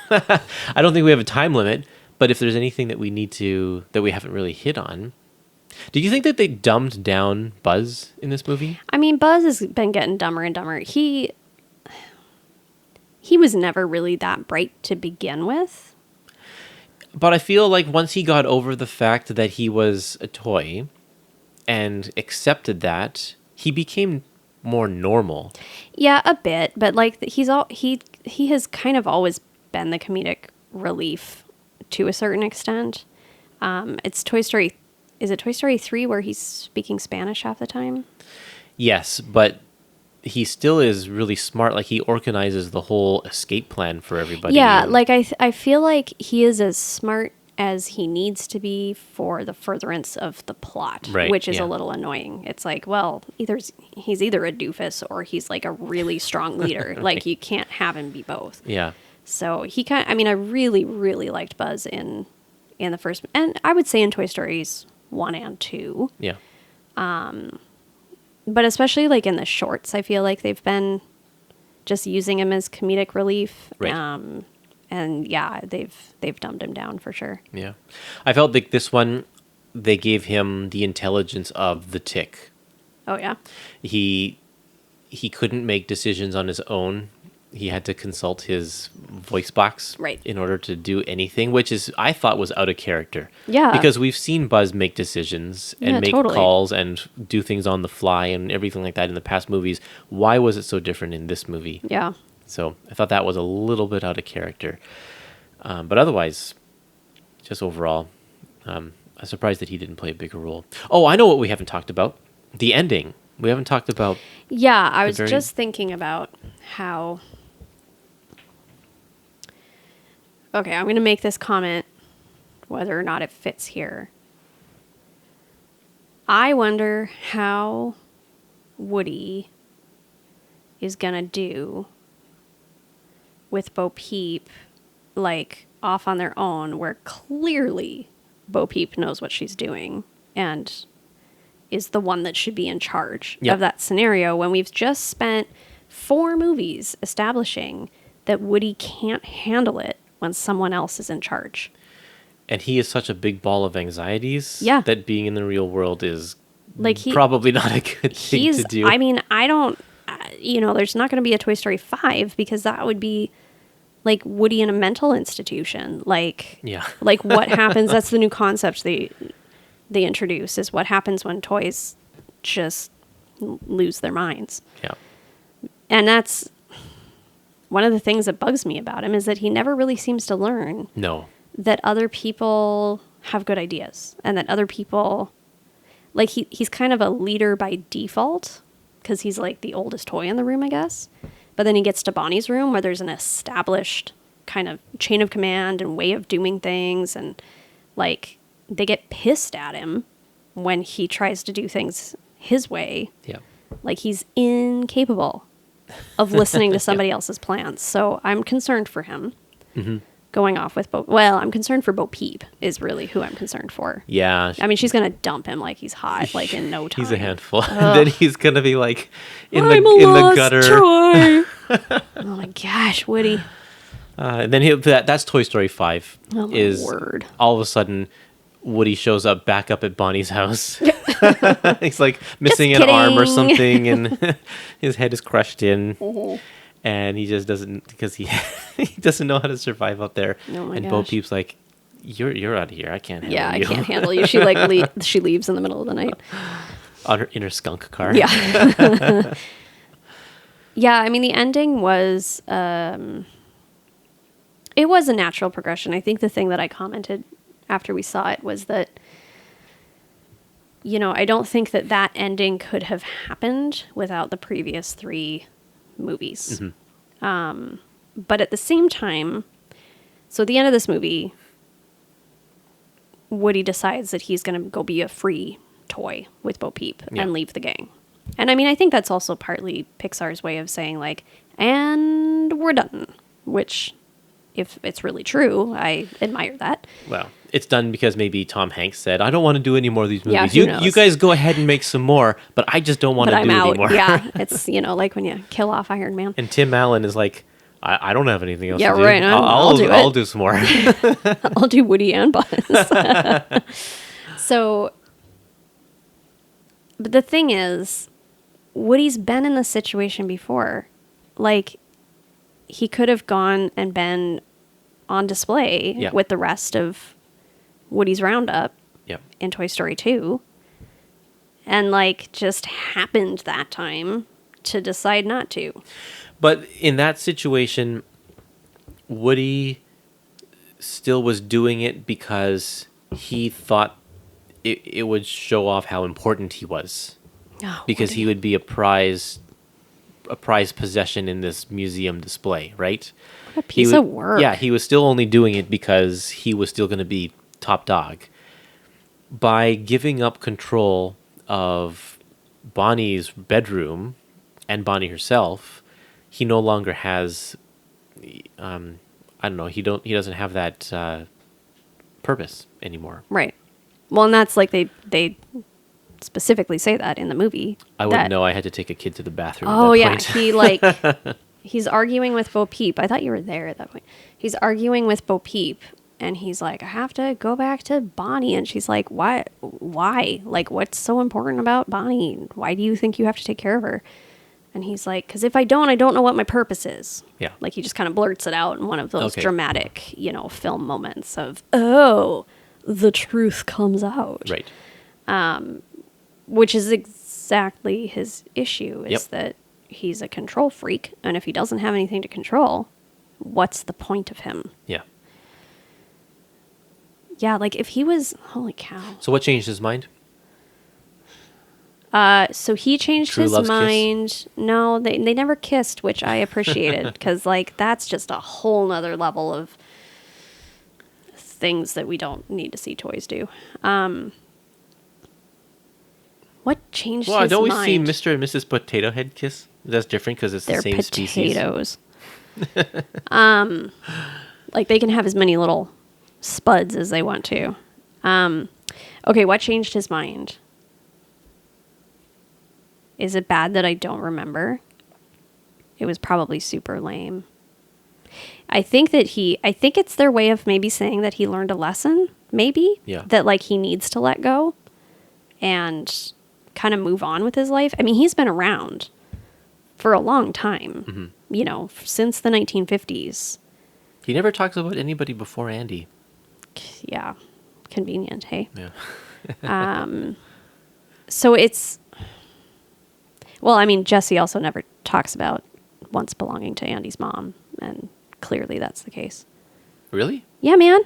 I don't think we have a time limit, but if there's anything that we haven't really hit on. Do you think that they dumbed down Buzz in this movie? I mean, Buzz has been getting dumber and dumber. He was never really that bright to begin with. But I feel like once he got over the fact that he was a toy and accepted that, he became more normal. Yeah, a bit, but like he has kind of always been the comedic relief to a certain extent. It's Toy Story. Is it Toy Story 3 where he's speaking Spanish half the time? Yes, but he still is really smart. Like he organizes the whole escape plan for everybody. Yeah, like I feel like he is as smart as he needs to be for the furtherance of the plot, right, which is a little annoying. It's like, well, he's either a doofus or he's like a really strong leader. Right. Like you can't have him be both. Yeah. So I really, really liked Buzz in the first, and I would say in Toy Stories 1 and 2. Yeah. But especially like in the shorts, I feel like they've been just using him as comedic relief. Right. And yeah, they've dumbed him down for sure. Yeah. I felt like this one, they gave him the intelligence of the Tick. Oh, yeah? He couldn't make decisions on his own. He had to consult his voice box in order to do anything, which I thought was out of character. Yeah. Because we've seen Buzz make decisions and make calls and do things on the fly and everything like that in the past movies. Why was it so different in this movie? Yeah. So I thought that was a little bit out of character. But otherwise, just overall, I'm surprised that he didn't play a bigger role. Oh, I know what we haven't talked about. The ending. We haven't talked about... Yeah, I was just thinking about how... Okay, I'm going to make this comment, whether or not it fits here. I wonder how Woody is going to do with Bo Peep, like, off on their own, where clearly Bo Peep knows what she's doing and is the one that should be in charge of that scenario, when we've just spent 4 movies establishing that Woody can't handle it when someone else is in charge. And he is such a big ball of anxieties that being in the real world is like probably not a good thing to do. I mean, I don't, there's not going to be a Toy Story 5 because that would be like Woody in a mental institution. Like, like what happens, that's the new concept they introduce, is what happens when toys just lose their minds. Yeah. And that's one of the things that bugs me about him, is that he never really seems to learn that other people have good ideas and that other people, like he's kind of a leader by default because he's like the oldest toy in the room, I guess. But then he gets to Bonnie's room where there's an established kind of chain of command and way of doing things. And like they get pissed at him when he tries to do things his way. Yeah. Like he's incapable of listening to somebody else's plans. So I'm concerned for him going off with I'm concerned for Bo Peep is really who I'm concerned for. Yeah. I mean, she's going to dump him like he's hot, like in no time. He's a handful. And then he's going to be like in the gutter. Toy. Oh my gosh, Woody. And then that's Toy Story 5. Oh my word. All of a sudden Woody shows up back up at Bonnie's house. He's like missing an arm or something, and his head is crushed in. And he just doesn't, because he doesn't know how to survive up there. Oh my gosh. Bo Peep's like, you're out of here. I can't handle you. Yeah, I can't handle you. She like she leaves in the middle of the night. In her skunk car. Yeah. Yeah, I mean, the ending was, it was a natural progression. I think the thing that I commented after we saw it was that, I don't think that ending could have happened without the previous 3 movies. But at the same time, so at the end of this movie, Woody decides that he's going to go be a free toy with Bo Peep and leave the gang. And I mean, I think that's also partly Pixar's way of saying like, and we're done, which if it's really true, I admire that. Well, it's done because maybe Tom Hanks said, I don't want to do any more of these movies. Yeah, who you guys go ahead and make some more, but I just don't want to do anymore. Yeah, it's, like when you kill off Iron Man. And Tim Allen is like, I don't have anything else to do. Right. I'll do some more. I'll do Woody and Buzz. So, but the thing is, Woody's been in this situation before. Like, he could have gone and been on display with the rest of Woody's Roundup in Toy Story 2. And, like, just happened that time to decide not to. But in that situation, Woody still was doing it because he thought it would show off how important he was. Oh, because Woody. he would be a prized possession in this museum display, right? What a piece of work. Yeah, he was still only doing it because he was still going to be top dog. By giving up control of Bonnie's bedroom and Bonnie herself, he no longer has, I don't know, he doesn't have that purpose anymore. Right. Well, and that's like they specifically say that in the movie. I wouldn't know. I had to take a kid to the bathroom. Oh, at that yeah. point. He's arguing with Bo Peep. I thought you were there at that point. He's arguing with Bo Peep, and he's like, I have to go back to Bonnie. And she's like, why? Like, what's so important about Bonnie? Why do you think you have to take care of her? And he's like, because if I don't know what my purpose is. Yeah. Like, he just kind of blurts it out in one of those Okay. dramatic, film moments of, oh, the truth comes out. Right. Which is exactly his issue, is Yep. that he's a control freak. And if he doesn't have anything to control, what's the point of him? Yeah. Yeah, like if he was, holy cow. So what changed his mind? So he changed True his love's kiss? mind. No, they never kissed, which I appreciated, because like that's just a whole nother level of things that we don't need to see toys do. What changed Well, his don't we mind? see Mr. and Mrs. Potato Head kiss? That's different because it's They're the same species. potatoes. Like they can have as many little spuds as they want to. Okay, what changed his mind? Is it bad that I don't remember? It was probably super lame. I think it's their way of maybe saying that he learned a lesson, maybe. Yeah. That like he needs to let go and kind of move on with his life. I mean, he's been around for a long time, since the 1950s. He never talks about anybody before Andy. Yeah. Convenient, hey? Yeah. So it's... Well, I mean, Jesse also never talks about once belonging to Andy's mom, and clearly that's the case. Really? Yeah, man.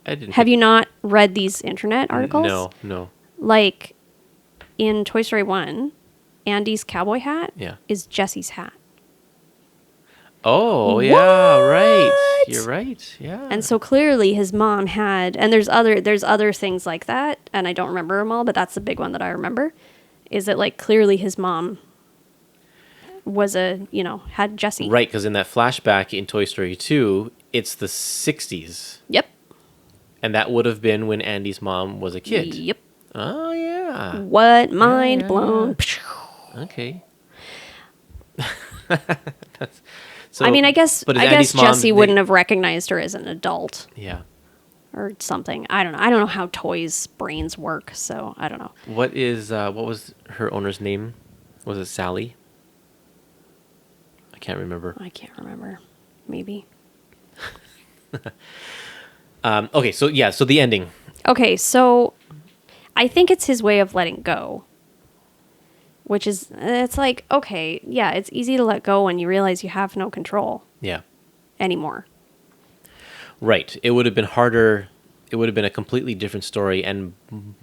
I didn't. Have you not read these internet articles? No. Like, in Toy Story 1, Andy's cowboy hat Yeah. is Jesse's hat. Oh, yeah, right. You're right. Yeah. And so clearly his mom had, and there's other things like that, and I don't remember them all, but that's the big one that I remember, is that like clearly his mom was had Jesse. Right, because in that flashback in Toy Story 2, it's the 60s. Yep. And that would have been when Andy's mom was a kid. Yep. Oh, yeah. What? Mind blown. Okay. I mean, I guess Andy's mom, Jesse wouldn't have recognized her as an adult Yeah. or something. I don't know. I don't know how toys' brains work, so I don't know. What was her owner's name? Was it Sally? I can't remember. I can't remember. Maybe. Okay, so the ending. Okay, so I think it's his way of letting go. Which is, it's like, okay, yeah, it's easy to let go when you realize you have no control Yeah. anymore. Right. It would have been harder. It would have been a completely different story and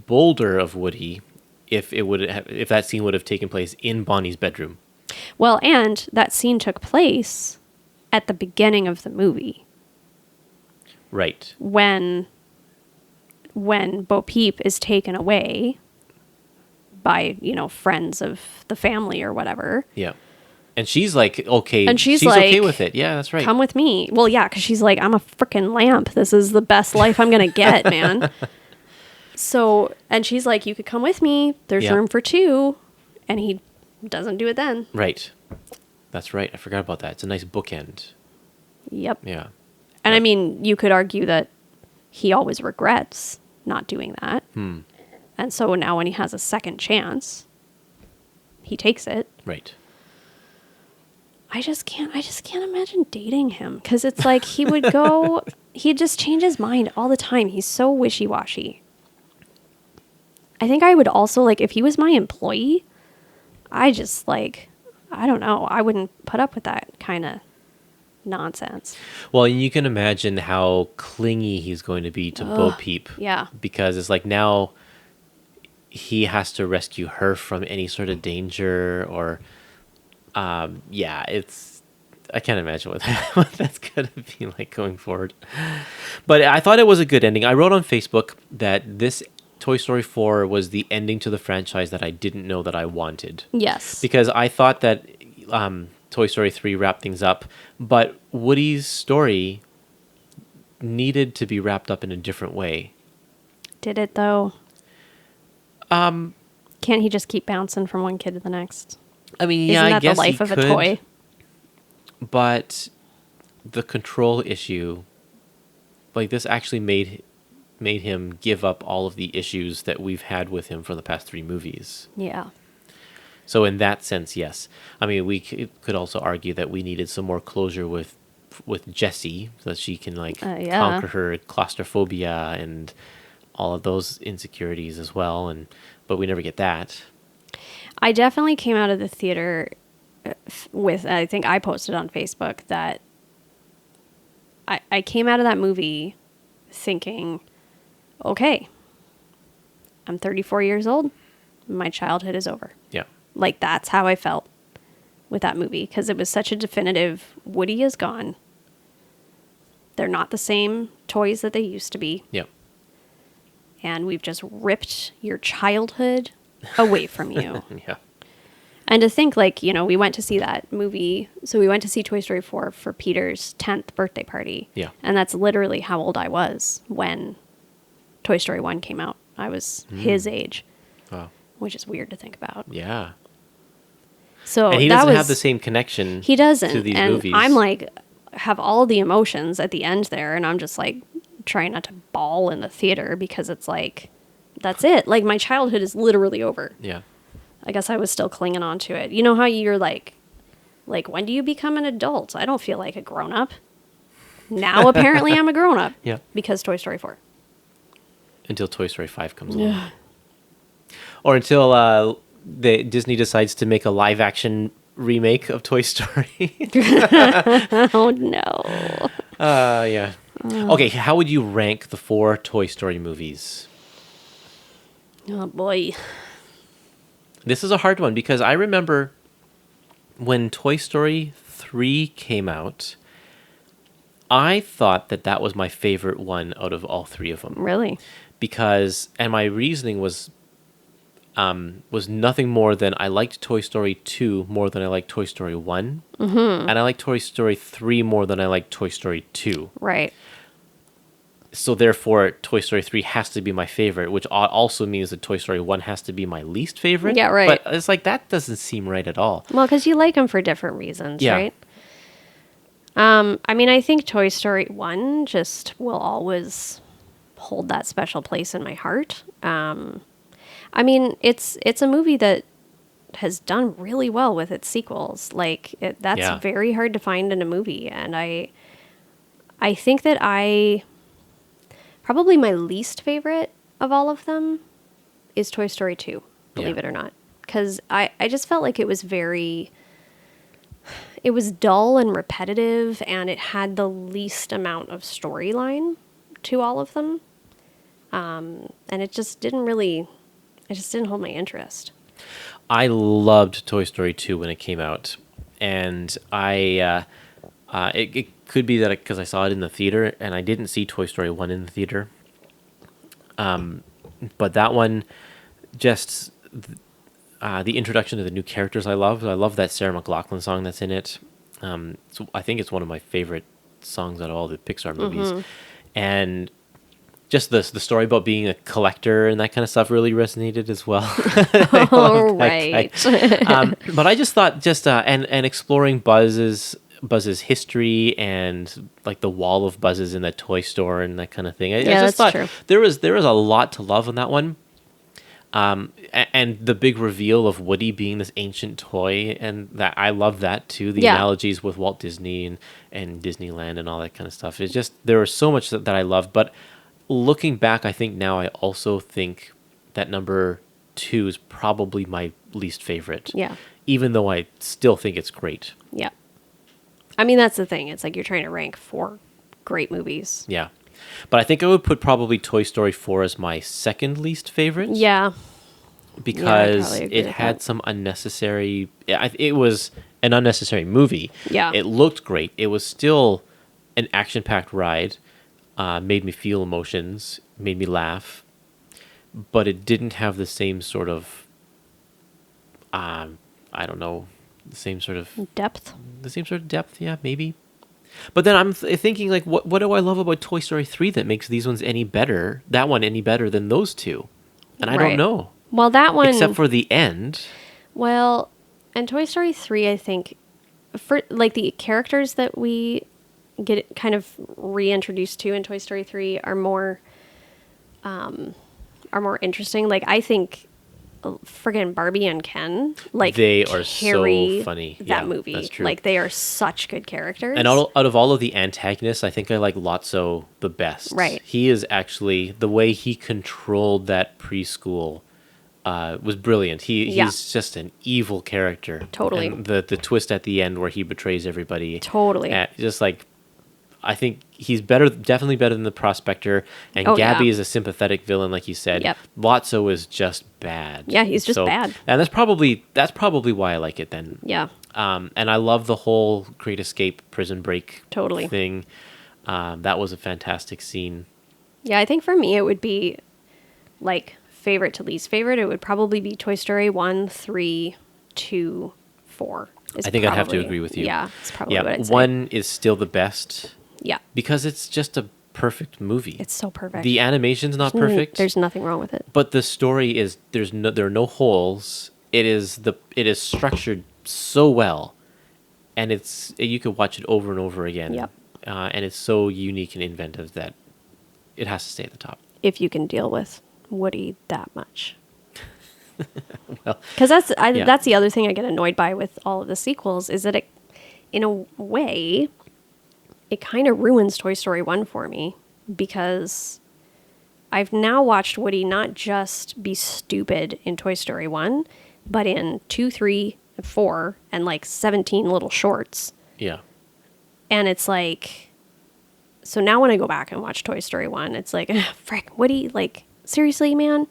bolder of Woody if that scene would have taken place in Bonnie's bedroom. Well, and that scene took place at the beginning of the movie. Right. When Bo Peep is taken away by, friends of the family or whatever. Yeah. And she's like, okay. And she's okay like, with it. Yeah, that's right. Come with me. Well, yeah, because she's like, I'm a freaking lamp. This is the best life I'm going to get, man. So, and she's like, you could come with me. There's room for two. And he doesn't do it then. Right. That's right. I forgot about that. It's a nice bookend. Yep. Yeah. And I mean, you could argue that he always regrets not doing that. And so now when he has a second chance, he takes it. Right. I just can't imagine dating him, because it's like he would go, he'd just change his mind all the time. He's so wishy-washy. I think I would also, like, if he was my employee, I just, like, I don't know. I wouldn't put up with that kind of nonsense. Well, and you can imagine how clingy he's going to be to Bo Peep. Yeah. Because it's like now he has to rescue her from any sort of danger or... it's, I can't imagine what that's going to be like going forward. But I thought it was a good ending. I wrote on Facebook that this Toy Story 4 was the ending to the franchise that I didn't know that I wanted. Yes. Because I thought that Toy Story 3 wrapped things up, but Woody's story needed to be wrapped up in a different way. Did it, though? Can't he just keep bouncing from one kid to the next? I mean, Isn't I that guess the life he of a could, toy? But the control issue, like this actually made him give up all of the issues that we've had with him for the past 3 movies. Yeah. So in that sense, yes. I mean, we could also argue that we needed some more closure with Jessie, so that she can conquer her claustrophobia and all of those insecurities as well. But we never get that. I definitely came out of the theater with, I think I posted on Facebook that I came out of that movie thinking, okay, I'm 34 years old. My childhood is over. Yeah. Like, that's how I felt with that movie, because it was such a definitive, Woody is gone. They're not the same toys that they used to be. Yeah. And we've just ripped your childhood away from you. Yeah. And to think, like, you know, we went to see that movie. So we went to see Toy Story 4 for Peter's 10th birthday party. Yeah. And that's literally how old I was when Toy Story 1 came out. I was his age. Wow. Which is weird to think about. Yeah. So and he doesn't have the same connection. He doesn't. To these and movies. I'm like, have all the emotions at the end there, and I'm just like trying not to bawl in the theater, because it's like, that's it. Like, my childhood is literally over. Yeah. I guess I was still clinging on to it. You know how you're like, when do you become an adult? I don't feel like a grown up. Now apparently I'm a grown up. Yeah. Because Toy Story 4. Until Toy Story 5 comes along. Or until Disney decides to make a live action remake of Toy Story. Oh no. Yeah. Okay, how would you rank the 4 Toy Story movies? Oh boy. This is a hard one, because I remember when Toy Story 3 came out, I thought that was my favorite one out of all 3 of them. Really? Because, and my reasoning was nothing more than I liked Toy Story 2 more than I liked Toy Story 1. Mm-hmm. And I liked Toy Story 3 more than I liked Toy Story 2. Right. So therefore, Toy Story 3 has to be my favorite, which also means that Toy Story 1 has to be my least favorite. Yeah, right. But it's like, that doesn't seem right at all. Well, because you like them for different reasons, Yeah. right? I mean, I think Toy Story 1 just will always hold that special place in my heart. I mean, it's a movie that has done really well with its sequels. Like, that's very hard to find in a movie. And I think that probably my least favorite of all of them is Toy Story 2, believe it or not. Because I just felt like it was dull and repetitive, and it had the least amount of storyline to all of them. And it just didn't hold my interest. I loved Toy Story 2 when it came out. And it could be that because I saw it in the theater, and I didn't see Toy Story 1 in the theater. But that one just... The introduction to the new characters I love. I love that Sarah McLachlan song that's in it. So I think it's one of my favorite songs out of all the Pixar movies. And just the story about being a collector and that kind of stuff really resonated as well. Oh, right. But I just thought and exploring Buzz's history and like the wall of Buzzes in that toy store and that kind of thing. I just thought true. there was a lot to love on that one. And the big reveal of Woody being this ancient toy, and that I love that too. The analogies with Walt Disney and Disneyland and all that kind of stuff. It's just there was so much that I loved. But looking back, I think now I also think that number 2 is probably my least favorite. Yeah. Even though I still think it's great. Yeah. I mean, that's the thing. It's like you're trying to rank 4 great movies. Yeah. But I think I would put probably Toy Story 4 as my second least favorite. Yeah. Because it had some unnecessary... It was an unnecessary movie. Yeah. It looked great. It was still an action-packed ride. Made me feel emotions. Made me laugh. But it didn't have the same sort of... I don't know. The same sort of... Depth? The same sort of depth, yeah, maybe. But then I'm thinking, like, what do I love about Toy Story 3 that makes these ones any better, that one any better than those two? And I don't know. Well, that one... Except for the end. Well, and Toy Story 3, I think, for like the characters that we get kind of reintroduced to in Toy Story 3 are more interesting. Like, I think friggin' Barbie and Ken, like, they are carry so funny. That movie. That's true. Like, they are such good characters. And out of all of the antagonists, I think I like Lotso the best. Right. He is actually, the way he controlled that preschool was brilliant. He's just an evil character. Totally. And the twist at the end where he betrays everybody. Totally. Just like, I think he's definitely better than the Prospector. And Gabby is a sympathetic villain, like you said. Yep. Lotso is just bad. Yeah, he's just bad. And that's probably why I like it then. Yeah. And I love the whole Great Escape prison break thing. That was a fantastic scene. Yeah, I think for me it would be like favorite to least favorite. It would probably be Toy Story 1, 3, 2, 4. I think I'd have to agree with you. Yeah, it's probably what I'd say. 1 is still the best. Yeah. Because it's just a perfect movie. It's so perfect. The animation's not perfect. There's nothing wrong with it. But the story is there are no holes. It is structured so well, and you could watch it over and over again. Yep. And it's so unique and inventive that it has to stay at the top. If you can deal with Woody that much. Well, because that's the other thing I get annoyed by with all of the sequels is that it, in a way, it kind of ruins Toy Story 1 for me because I've now watched Woody not just be stupid in Toy Story 1, but in 2, 3, and 4, and like 17 little shorts. Yeah. And it's like, so now when I go back and watch Toy Story 1, it's like, frick, Woody, like, seriously, man?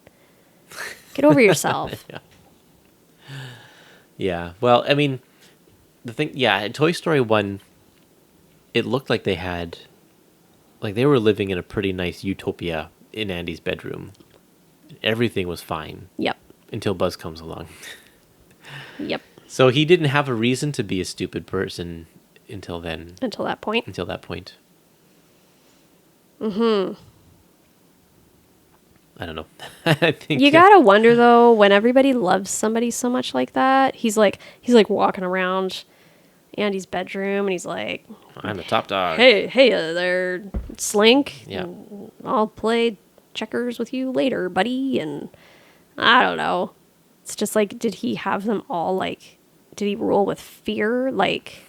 Get over yourself. Yeah. Yeah. Well, I mean, the thing, Toy Story 1, it looked like they were living in a pretty nice utopia in Andy's bedroom. Everything was fine. Yep. Until Buzz comes along. Yep. So he didn't have a reason to be a stupid person until then. Until that point. Mm-hmm. I don't know. I think you gotta wonder though, when everybody loves somebody so much like that, he's like walking around Andy's bedroom and he's like, I'm the top dog. Hey there, Slink. Yeah. I'll play checkers with you later, buddy. And I don't know. It's just like, did he have them all like, did he rule with fear? Like,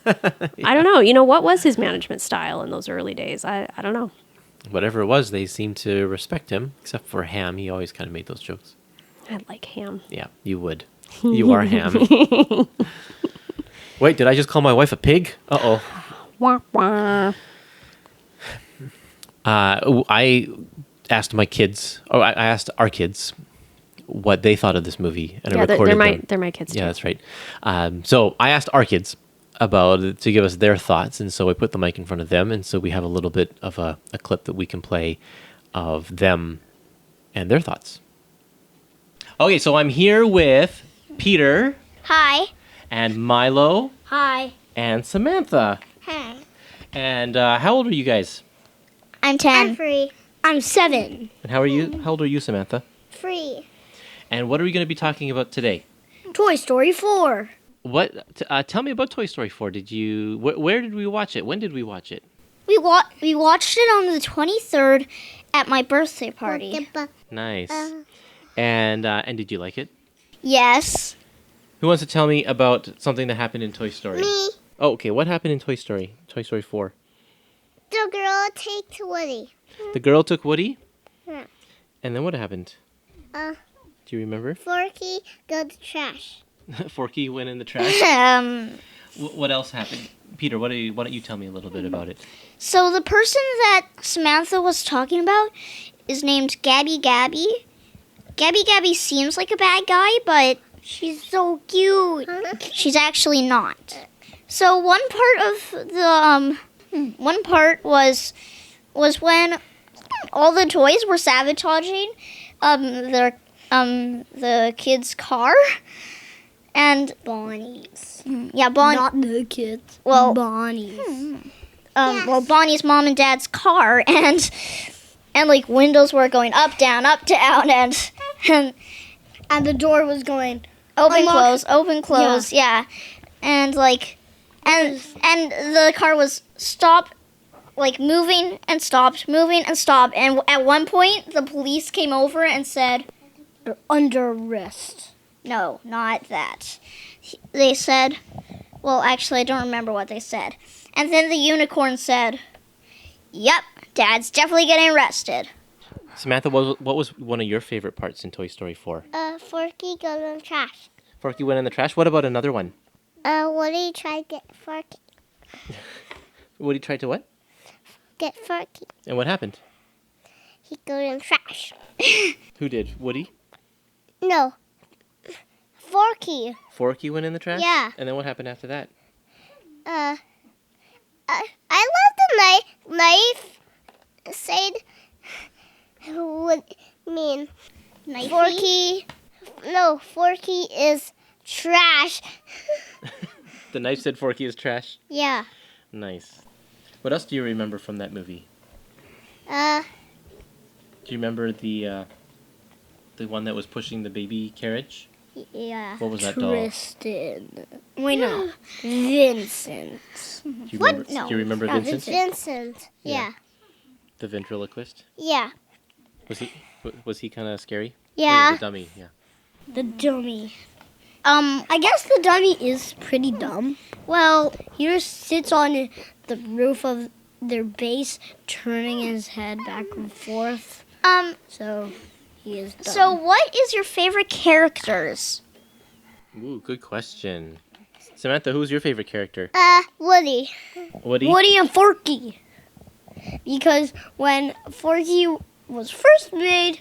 yeah. I don't know. You know, what was his management style in those early days? I don't know. Whatever it was, they seemed to respect him, except for Ham. He always kind of made those jokes. I like Ham. Yeah, you would. You are Ham. Wait, did I just call my wife a pig? Uh-oh. Wah, wah. I asked my kids, I asked our kids what they thought of this movie, and I recorded them. They're my kids too. Yeah, that's right. So I asked our kids about it to give us their thoughts, and so I put the mic in front of them, and so we have a little bit of a clip that we can play of them and their thoughts. Okay, so I'm here with Peter. Hi. And Milo. Hi. And Samantha. Hi. And how old are you guys? I'm 10. I'm 3. I'm 7. And how old are you, Samantha? 3. And what are we going to be talking about today? Toy Story 4. Tell me about Toy Story 4. Where did we watch it? When did we watch it? We watched it on the 23rd at my birthday party. Nice. And did you like it? Yes. Who wants to tell me about something that happened in Toy Story? Me. Oh, okay. What happened in Toy Story? Toy Story 4. The girl takes Woody. The girl took Woody? Yeah. And then what happened? Do you remember? Forky got the trash. Forky went in the trash? What else happened? Peter, why don't you tell me a little bit about it? So the person that Samantha was talking about is named Gabby Gabby. Gabby Gabby seems like a bad guy, but she's so cute. She's actually not. So one part was when all the toys were sabotaging the kid's car. And Bonnie's. Yeah, Bonnie. Not the kids. Well, Bonnie's. Yes. Well, Bonnie's mom and dad's car, and like windows were going up, down, and the door was going open, close, yeah. And like, and the car was stopped, like moving and stopped, and at one point the police came over and said, "You're under arrest." No, not that. They said, well, actually, I don't remember what they said. And then the unicorn said, "Yep, Dad's definitely getting arrested." Samantha, what was one of your favorite parts in Toy Story 4? Forky got in the trash. Forky went in the trash? What about another one? Woody tried to get Forky. Woody tried to what? Get Forky. And what happened? He got in the trash. Who did? Woody? No. Forky. Forky went in the trash? Yeah. And then what happened after that? I love the knife. Said, what mean? Knifey? Forky. No, Forky is trash. The knife said Forky is trash? Yeah. Nice. What else do you remember from that movie? Do you remember the one that was pushing the baby carriage? Yeah. What was that doll? Tristan. Wait, no. Vincent. Do you remember Vincent? Vincent. Yeah. The ventriloquist? Yeah. Was he kind of scary? Yeah. Or the dummy, yeah. The dummy. I guess the dummy is pretty dumb. Well, he just sits on the roof of their base, turning his head back and forth. So he is dumb. So what is your favorite characters? Ooh, good question. Samantha, who's your favorite character? Woody. Woody? Woody and Forky. Because when Forky was first made,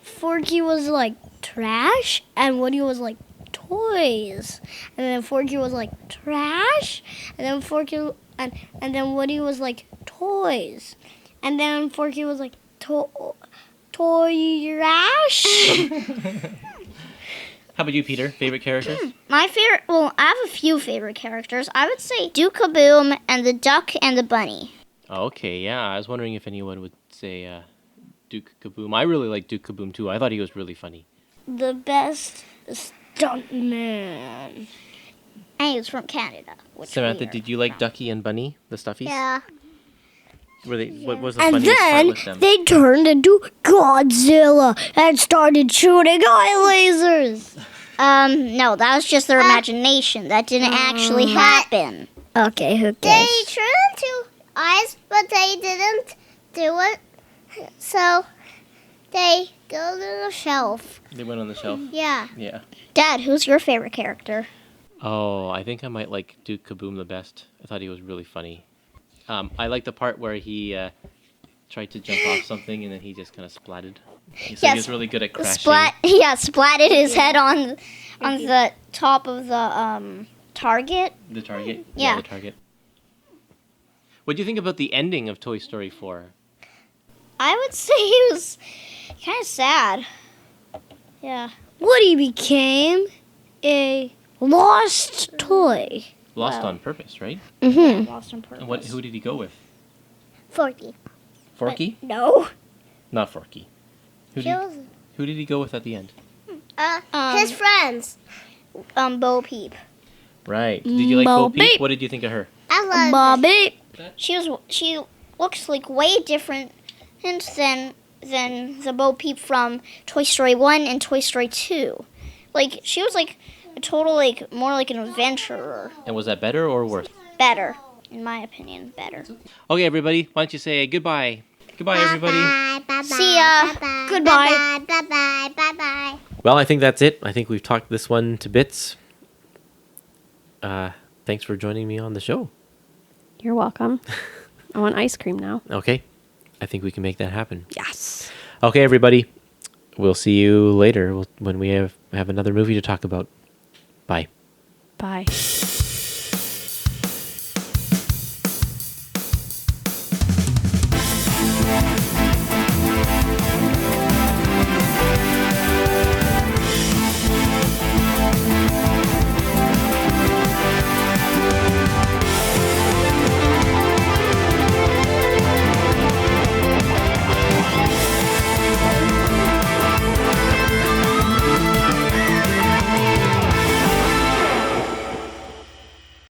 Forky was like trash, and Woody was like toys. And then Forky was like trash, and then Forky and then Woody was like toys. And then Forky was like toy rash. How about you, Peter? Favorite characters? My favorite, well, I have a few favorite characters. I would say Duke Kaboom and the duck and the bunny. Okay, yeah. I was wondering if anyone would say Duke Kaboom. I really like Duke Kaboom, too. I thought he was really funny. The best stuntman. And he was from Canada. Samantha, did you like Ducky and Bunny, the Stuffies? Yeah. What was the And funniest part then with them? they turned into Godzilla and started shooting eye lasers. No, that was just their imagination. That didn't actually happen. Okay, who cares? They turned into eyes, but they didn't do it. So they go to the shelf. They went on the shelf? Yeah. Yeah. Dad, who's your favorite character? Oh, I think I might like Duke Kaboom the best. I thought he was really funny. I like the part where he tried to jump off something and then he just kind of splatted. So he was really good at crashing. Splatted his head on the top of the target. The target? Yeah. The target. What do you think about the ending of Toy Story 4? I would say he was kind of sad. Yeah. Woody became a lost toy. Lost on purpose, right? Mm-hmm. Lost on purpose. And who did he go with? Forky. Forky? No. Not Forky. Who did he go with at the end? His friends. Bo Peep. Right. Did you like Bo Peep? What did you think of her? I love Bo Peep. She looks like way different than the Bo Peep from Toy Story 1 and Toy Story 2. Like, she was like a total, like, more like an adventurer. And was that better or worse? Better. In my opinion, better. Okay, everybody. Why don't you say goodbye? Goodbye, everybody. Bye-bye. See ya. Goodbye. Bye-bye. Bye-bye. Well, I think that's it. I think we've talked this one to bits. Thanks for joining me on the show. You're welcome. I want ice cream now. Okay. I think we can make that happen. Yes. Okay, everybody. We'll see you later when we have another movie to talk about. Bye. Bye.